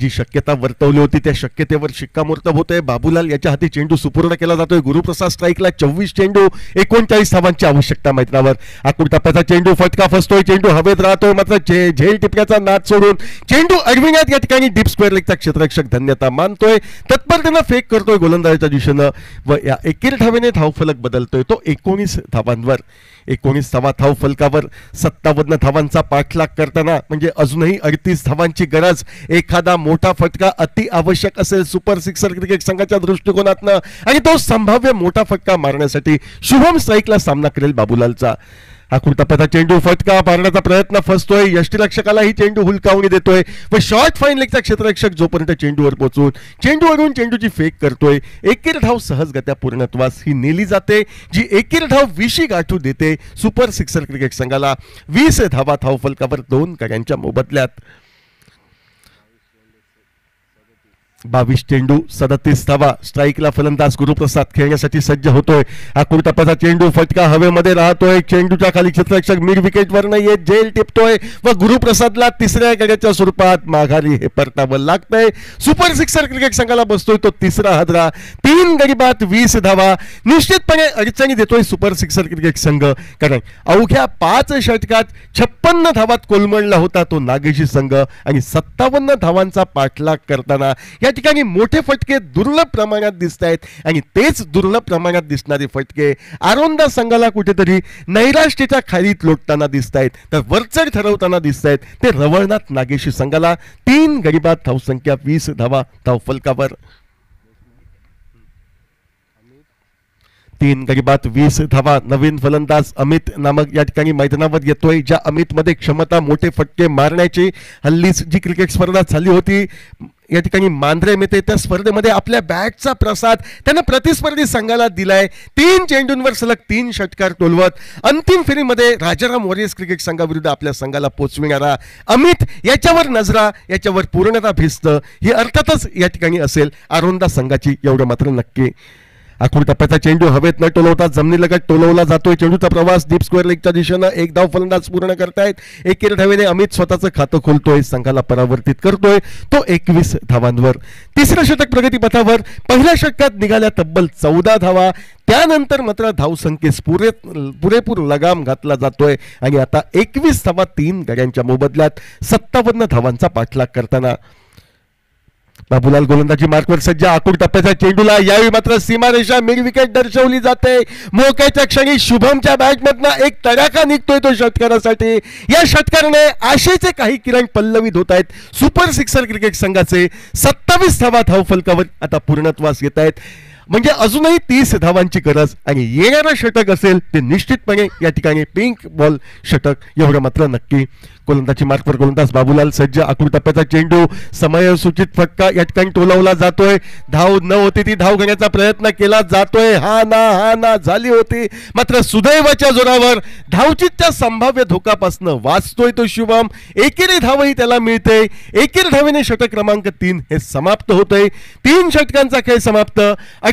जी शक्यता वर्तवली होती त्या शक्यतेवर शिक्कामोर्तब होतोय. बाबूलाल याच्या हाती चेंडू सुपूर्द केला जातोय. गुरुप्रसाद स्ट्राईकला 24 चेंडू 39 धावांची आवश्यकता मैदानावर. आकुड टप्प्याचा चेंडू फटका फसतोय. चेंडू हवेत राहतोय मात्र झेल टिपण्याचा नाद सोडून चेंडू अडविण्यात या ठिकाणी डीप स्क्वेअर लेगचा क्षेत्ररक्षक धन्यता मानतोय. तत्परतेनं फेक करतोय गोलंदाजाच्या दिशेनं व या 21 धावेने धावफलक बदलतोय तो 19 धावांवर. 19 धावा धावफलकावर 57 धावांचा पाठलाग करताना म्हणजे अजूनही 38 धावांची गरज. एखादा मोठा फटका अति आवश्यक असेल सुपर सिक्सर क्रिकेट संघाच्या दृष्टिकोनातनं आणि तो संभाव्य मोठा फटका मारण्यासाठी शुभम स्ट्राईकला सामना करेल बाबूलालचा. आकुड टप्प्याचा चेंडू फटका मारण्याचा प्रयत्न फसतोय. यष्टीरक्षकालाही चेंडू हुलकावणी देतोय व शॉर्ट फाईन लेगचा क्षेत्ररक्षक जोपर्यंत चेंडूवर पोहोचून चेंडूवरून चेंडूची फेक करतोय. 21 धाव सहजगत्या पूर्णत्वास ही नेली जाते जी 21 धाव 20 गाठू देते सुपर सिक्सर क्रिकेट संघाला. 20 धावा धावफलकावर 2 गड्यांच्या मोबदल्यात. 22 चेंडू 37 धावा. स्ट्राईकला फलंदाज गुरुप्रसाद खेळण्यासाठी सज्ज होतोय. आकुड टप्प्याचा चेंडू फटका हवेमध्ये राहतोय. चेंडूच्या खाली क्षेत्ररक्षक मिड विकेट वर येत झेल टिपतोय व गुरुप्रसादला तिसऱ्या गड्याच्या स्वरूपात माघारी हे परतावं लागतंय. सुपर सिक्सर क्रिकेट संघाला बसतोय तो तिसरा हादरा. 3 गडी बाद 20 धावा. निश्चितपणे अडचणी देतोय सुपर सिक्सर क्रिकेट संघ कारण अवघ्या 5 षटकात 56 धावात कोलमडला होता तो नागेशी संघ आणि 57 धावांचा पाठलाग करताना या ठिकाणी मोठे फटके दुर्लभ प्रमाणात दिसत आहेत आणि तेच दुर्लभ प्रमाणात दिसणारे फटके आरोंदा संघाला कुठेतरी नैराश्याच्या खालीत लोटताना दिसत आहेत. तर वरचढ ठरवताना दिसत आहेत ते रवळनाथ नागेशी संघाला. 3 गडी बाद धावसंख्या 20 धावा धावफलकावर. 3 गडी बाद 20 धावा. नवीन फलंदाज अमित नामक या ठिकाणी मैदानावर येतोय. ज्या अमित मध्ये क्षमता मोठे फटके मारण्याची हल्लीच जी क्रिकेट स्पर्धा झाली होती या ठिकाणी मांद्रे मिळते त्या स्पर्धेमध्ये आपल्या बॅटचा प्रसाद त्यानं प्रतिस्पर्धी संघाला दिलाय. 3 चेंडूंवर सलग 3 षटकार टोलवत अंतिम फेरीमध्ये राजाराम वॉरियर्स क्रिकेट संघाविरुद्ध आपल्या संघाला पोचविणारा अमित याच्यावर नजरा याच्यावर पूर्णता भिस्त ही अर्थातच या ठिकाणी असेल आरोंदा संघाची एवढं मात्र नक्की. आकुड टप्प्याचा चेंडू हवेत न टोलवता जमिनीलगत टोलवला जातोय. चेंडूचा प्रवास डीप स्क्वेअर लेगच्या दिशेनं 1 धाव फलंदाज पूर्ण करतायत. 21 धावेने अमित स्वतःचं खातं खोलतोय. संघाला परावर्तित करतोय तो 21 धावांवर. तिसरं षटक प्रगतीपथावर. पहिल्या षटकात निघाल्या तब्बल 14 धावा. त्यानंतर मात्र धावसंख्येस पुरेपूर लगाम घातला जातोय आणि आता 21 धावा 3 गड्यांच्या मोबदल्यात 57 धावांचा पाठलाग करताना बाबूलाल गोलंदाजी मार्कवर सज्ज. आकुड टप्प्याच्या चेंडूला यावेळी मात्र सीमारेषा मिड विकेट दर्शवली जाते. मोक्याच्या क्षणी शुभमच्या बॅटमधनं एक तडाखा निघतोय तो षटकारासाठी. या षटकाराने आशेचे काही किरण पल्लवित होत आहेत सुपर सिक्सर क्रिकेट संघाचे. 27 धावा धावफलकावर आता पूर्णत्वास येत आहेत म्हणजे अजूनही 30 धावांची गरज आणि येणारं षटक असेल ते निश्चितपणे या ठिकाणी पिंक बॉल षटक एवढं मात्र नक्की. गोलंदाजी मार्कवर गोलंदाज बाबूलाल सज्ज. आकुड टप्प्याचा चेंडू समयसूचित फटका या ठिकाणी टोलवला जातोय. धाव न होती ती धाव घेण्याचा प्रयत्न केला जातोय. हा ना झाली होती मात्र सुदैवाच्या जोरावर धावचीतच्या संभाव्य धोकापासून वाचतोय तो शुभम. एकेरी धावही त्याला मिळते. 21 धावेने षटक क्रमांक 3 हे समाप्त होतंय. 3 षटकांचा खेळ समाप्त.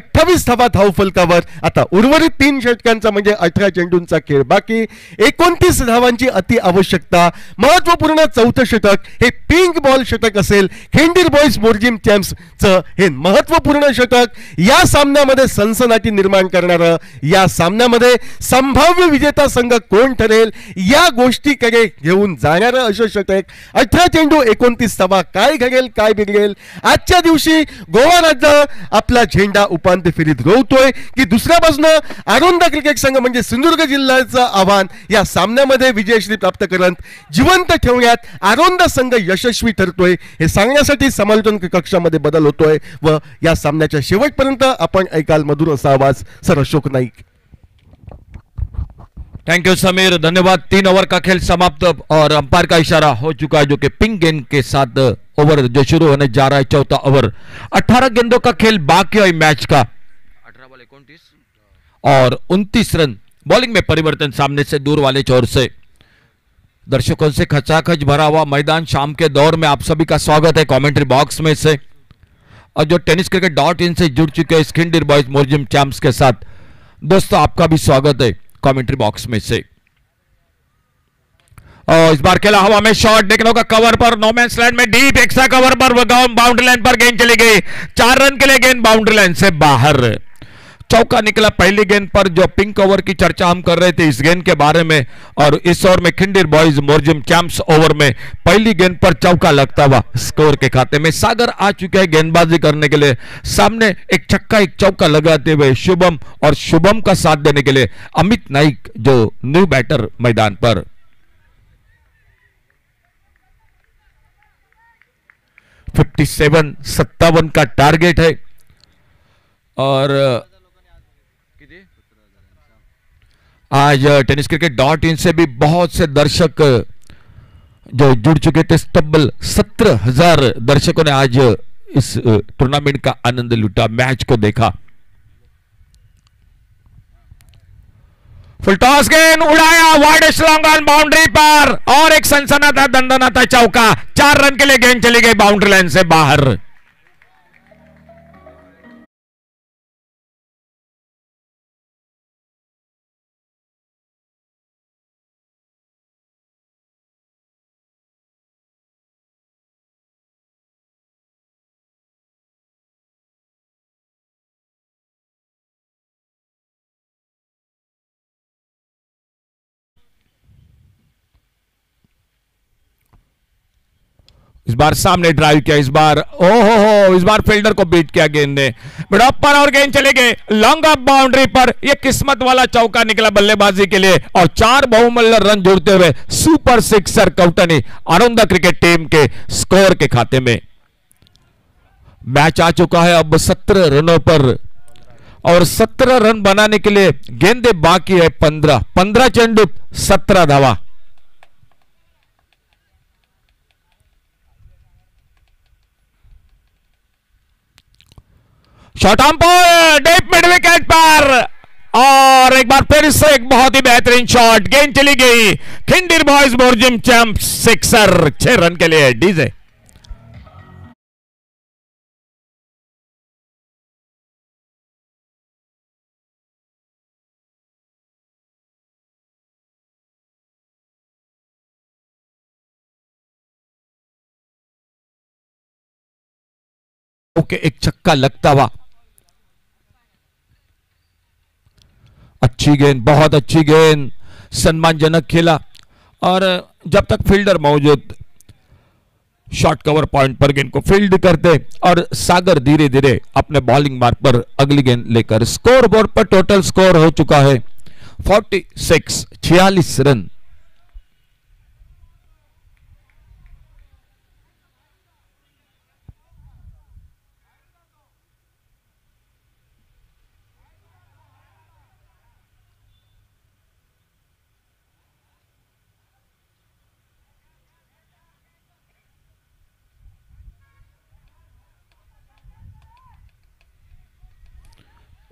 28 धावा धावफलकावर. आता उर्वरित 3 षटकांचा म्हणजे 18 चेंडूंचा खेळ बाकी. 29 धावांची अति आवश्यकता. महत्वपूर्ण चौथं षटक हे पिंक बॉल षटक असेल. खिंडीर बॉईज मोर्जिम चॅम्प्सचं हे महत्वपूर्ण षटक. या सामन्यामध्ये सनसनाटी निर्माण करणारं, या सामन्यामध्ये संभाव्य विजेता संघ कोण ठरेल या गोष्टीकडे घेऊन जाणारं असं षटक. 18 चेंडू 29 धावा. काय घडेल काय बिघडेल. आजच्या दिवशी गोवा राज्य आपला झेंडा उपांत्य फेरीत रोवतोय की दुसऱ्या बाजूनं आरोंदा क्रिकेट संघ म्हणजे सिंधुदुर्ग जिल्ह्याचं आव्हान या सामन्यामध्ये विजयश्री प्राप्त करत जिवंत ठेवण्यात आरोंदा संघ यशस्वी ठरतोय हे सांगण्यासाठी समालोचन कक्षामध्ये बदल होतोय व या सामन्याच्या शेवटपर्यंत आपण ऐकाल मधुर असा आवाज. Sir Ashok Naik. Thank you Sameer, धन्यवाद. 3 ओवर का खेल समाप्त और अंपायर का इशारा हो चुका है जो कि पिंक गेंद के साथ ओवर जो शुरू होने जा रहा है. चौथा ओवर. 18 गेंदों का खेल बाकी है मैच का. 18 बॉल 29 और 29 रन. बॉलिंग में परिवर्तन सामने से दूर वाले छोर से. दर्शकों से खचाखच भरा हुआ मैदान. शाम के दौर में आप सभी का स्वागत है कमेंट्री बॉक्स में से. और जो टेनिस क्रिकेट .in से जुड़ चुके हैं खिंडीर बॉयज मोर्जिम चैंप्स के साथ, दोस्तों आपका भी स्वागत है कमेंट्री बॉक्स में से. और इस बार खेला हवा में शॉट. देखने का कवर पर नो मैन लैंड में डीप एक्स्ट्रा कवर पर बाउंड्री लाइन पर गेंद चली गई. 4 रन के लिए गेंद बाउंड्री लाइन से बाहर. चौका निकला पहली गेंद पर. जो पिंक ओवर की चर्चा हम कर रहे थे इस गेंद के बारे में, और इस ओवर में खिंडीर बॉयज मोर्जिम चैंप्स ओवर में पहली गेंद पर चौका लगता हुआ स्कोर के खाते में. सागर आ चुके हैं गेंदबाजी करने के लिए. सामने एक छक्का एक चौका लगाते हुए शुभम, और शुभम का साथ देने के लिए अमित नाइक जो न्यू बैटर मैदान पर. $57 का टारगेट है. और आज टेनिस क्रिकेट .in से भी बहुत से दर्शक जो जुड़ चुके थे. तब्बल 17,000 दर्शकों ने आज इस टूर्नामेंट का आनंद लूटा, मैच को देखा. फुल टॉस गेंद उड़ाया वाइड लॉन्ग ऑन बाउंड्री पर और एक सनसनाता दंदनाता चौका. 4 रन के लिए गेंद चली गई बाउंड्री लाइन से बाहर. इस बार सामने ड्राइव किया. इस बार इस बार फील्डर को बीट किया गेंद ने. मिडऑफ पर और गेंद चले गए लॉन्ग ऑफ बाउंड्री पर. यह किस्मत वाला चौका निकला बल्लेबाजी के लिए और 4 बहुमूल्य रन जोड़ते हुए सुपर सिक्सर कौटनी आरोंदा क्रिकेट टीम के स्कोर के खाते में. मैच आ चुका है अब 17 रनों पर और 17 रन बनाने के लिए गेंदे बाकी है 15 चेंडू 17 धावा. शॉट ऑन पर डीप मिड विकेट पर और एक बार फिर से एक बहुत ही बेहतरीन शॉट. गेंद चली गई Kinder Boys Morjim Champs sixer. 6 run के लिए डीजे. ओके, एक छक्का लगता हुआ. अच्छी गेंद, बहुत अच्छी गेंद, सम्मानजनक खेला. और जब तक फील्डर मौजूद शॉर्ट कवर पॉइंट पर गेंद को फील्ड करते और सागर धीरे धीरे अपने बॉलिंग मार्ग पर अगली गेंद लेकर. स्कोर बोर्ड पर टोटल स्कोर हो चुका है 46 रन.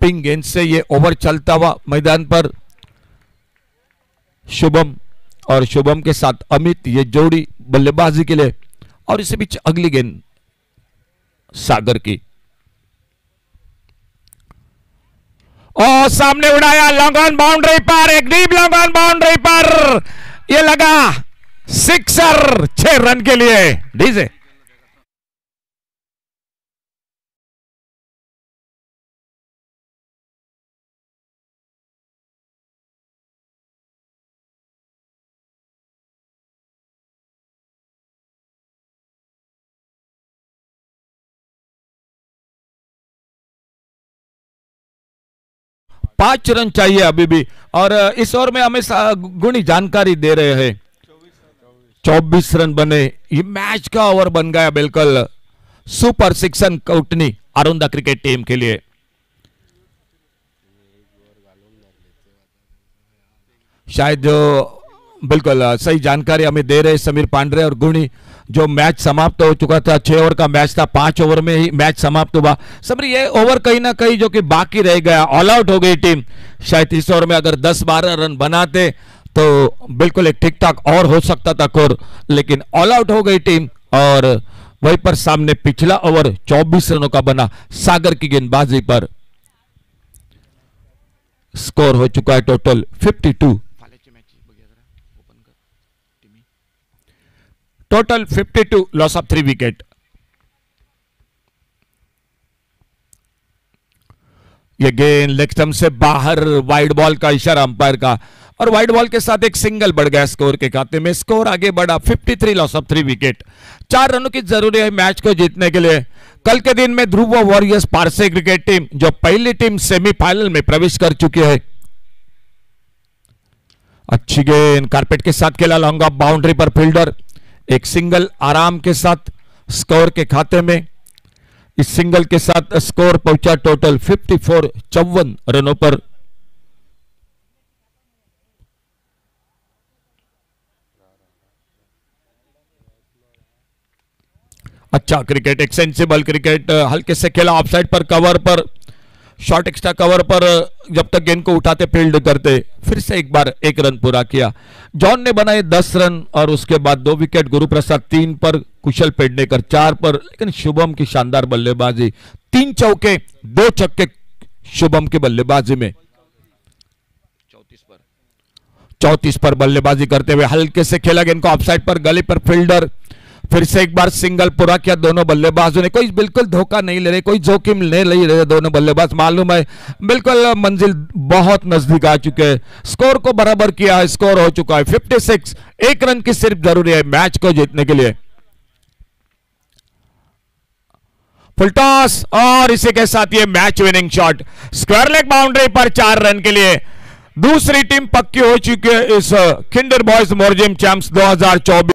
पिंक गेंद से ये ओवर चलता हुआ मैदान पर शुभम और शुभम के साथ अमित, ये जोड़ी बल्लेबाजी के लिए. और इसी बीच अगली गेंद सागर की. और सामने उड़ाया लॉन्ग ऑन बाउंड्री पर, एक डीप लॉन्ग ऑन बाउंड्री पर, ये लगा सिक्सर 6 रन के लिए। डीजे 5 रन चाहिए अभी भी। और इस ओवर में हमें गुणी जानकारी दे रहे हैं 24 रन बने, ये मैच का ओवर बन गया बिल्कुल। सुपर 6 रन कौटनी अरुंधा क्रिकेट टीम के लिए। शायद जो बिल्कुल सही जानकारी हमें दे रहे समीर पांडे और गुणी। जो मैच समाप्त हो चुका था, 6 ओवर का मैच था, 5 ओवर में ही मैच समाप्त हुआ। समीर ये ओवर कहीं ना कहीं जो कि बाकी रह गया, ऑल आउट हो गई टीम। शायद इस ओवर में अगर 10-12 रन बनाते तो बिल्कुल एक ठीक ठाक और हो सकता था स्कोर, लेकिन ऑल आउट हो गई टीम। और वहीं पर सामने पिछला ओवर 24 रनों का बना सागर की गेंदबाजी पर। स्कोर हो चुका है total 52, total 52, loss of 3 wicket. ये गेंद लेग स्टंप से बाहर, वाइड बॉल का इशारा अंपायर का, और वाइड बॉल के साथ एक सिंगल बढ़ गया स्कोर के खाते में। स्कोर आगे बढ़ा 53, लॉस ऑफ 3 विकेट। 4 रनों की जरूरी है मैच को जीतने के लिए। कल के दिन में ध्रुव वॉरियर्स पारसे क्रिकेट टीम, जो पहली टीम सेमीफाइनल में प्रवेश कर चुकी है। अच्छी गेंद कारपेट के साथ खेला, लॉन्ग ऑफ बाउंड्री पर फील्डर, एक सिंगल आराम के साथ स्कोर के खाते में। इस सिंगल के साथ स्कोर पहुंचा टोटल 54, 54 रनों पर। अच्छा क्रिकेट, एक सेंसिबल क्रिकेट, हल्के से खेला ऑफसाइड पर, कवर पर, शॉर्ट एक्स्ट्रा कवर पर, जब तक गेंद को उठाते फील्ड करते। फिर से एक बार 1 रन पूरा किया। जॉन ने बनाए 10 रन और उसके बाद 2 विकेट। गुरुप्रसाद 3 पर, कुशल पेडनेकर 4 पर, लेकिन शुभम की शानदार बल्लेबाजी, 3 चौके 2 छक्के शुभम की बल्लेबाजी में। 34 पर बल्लेबाजी करते हुए हल्के से खेला गेंद को ऑफसाइड पर, गली पर फील्डर। फिर से एक बार सिंगल पूरा किया दोनों बल्लेबाजों ने। कोई बिल्कुल धोखा नहीं ले रहे, कोई जोखिम नहीं ले रहे दोनों बल्लेबाज। मालूम है बिल्कुल मंजिल बहुत नजदीक आ चुके हैं। स्कोर को बराबर किया है, स्कोर हो चुका है 56। 1 रन की सिर्फ जरूरी है मैच को जीतने के लिए। फुल टॉस और इसी के साथ ये match winning shot, square leg boundary पर 4 रन के लिए। दूसरी टीम पक्की हो चुकी है इस किंडर बॉयज मोरजिम चैंप्स 2024।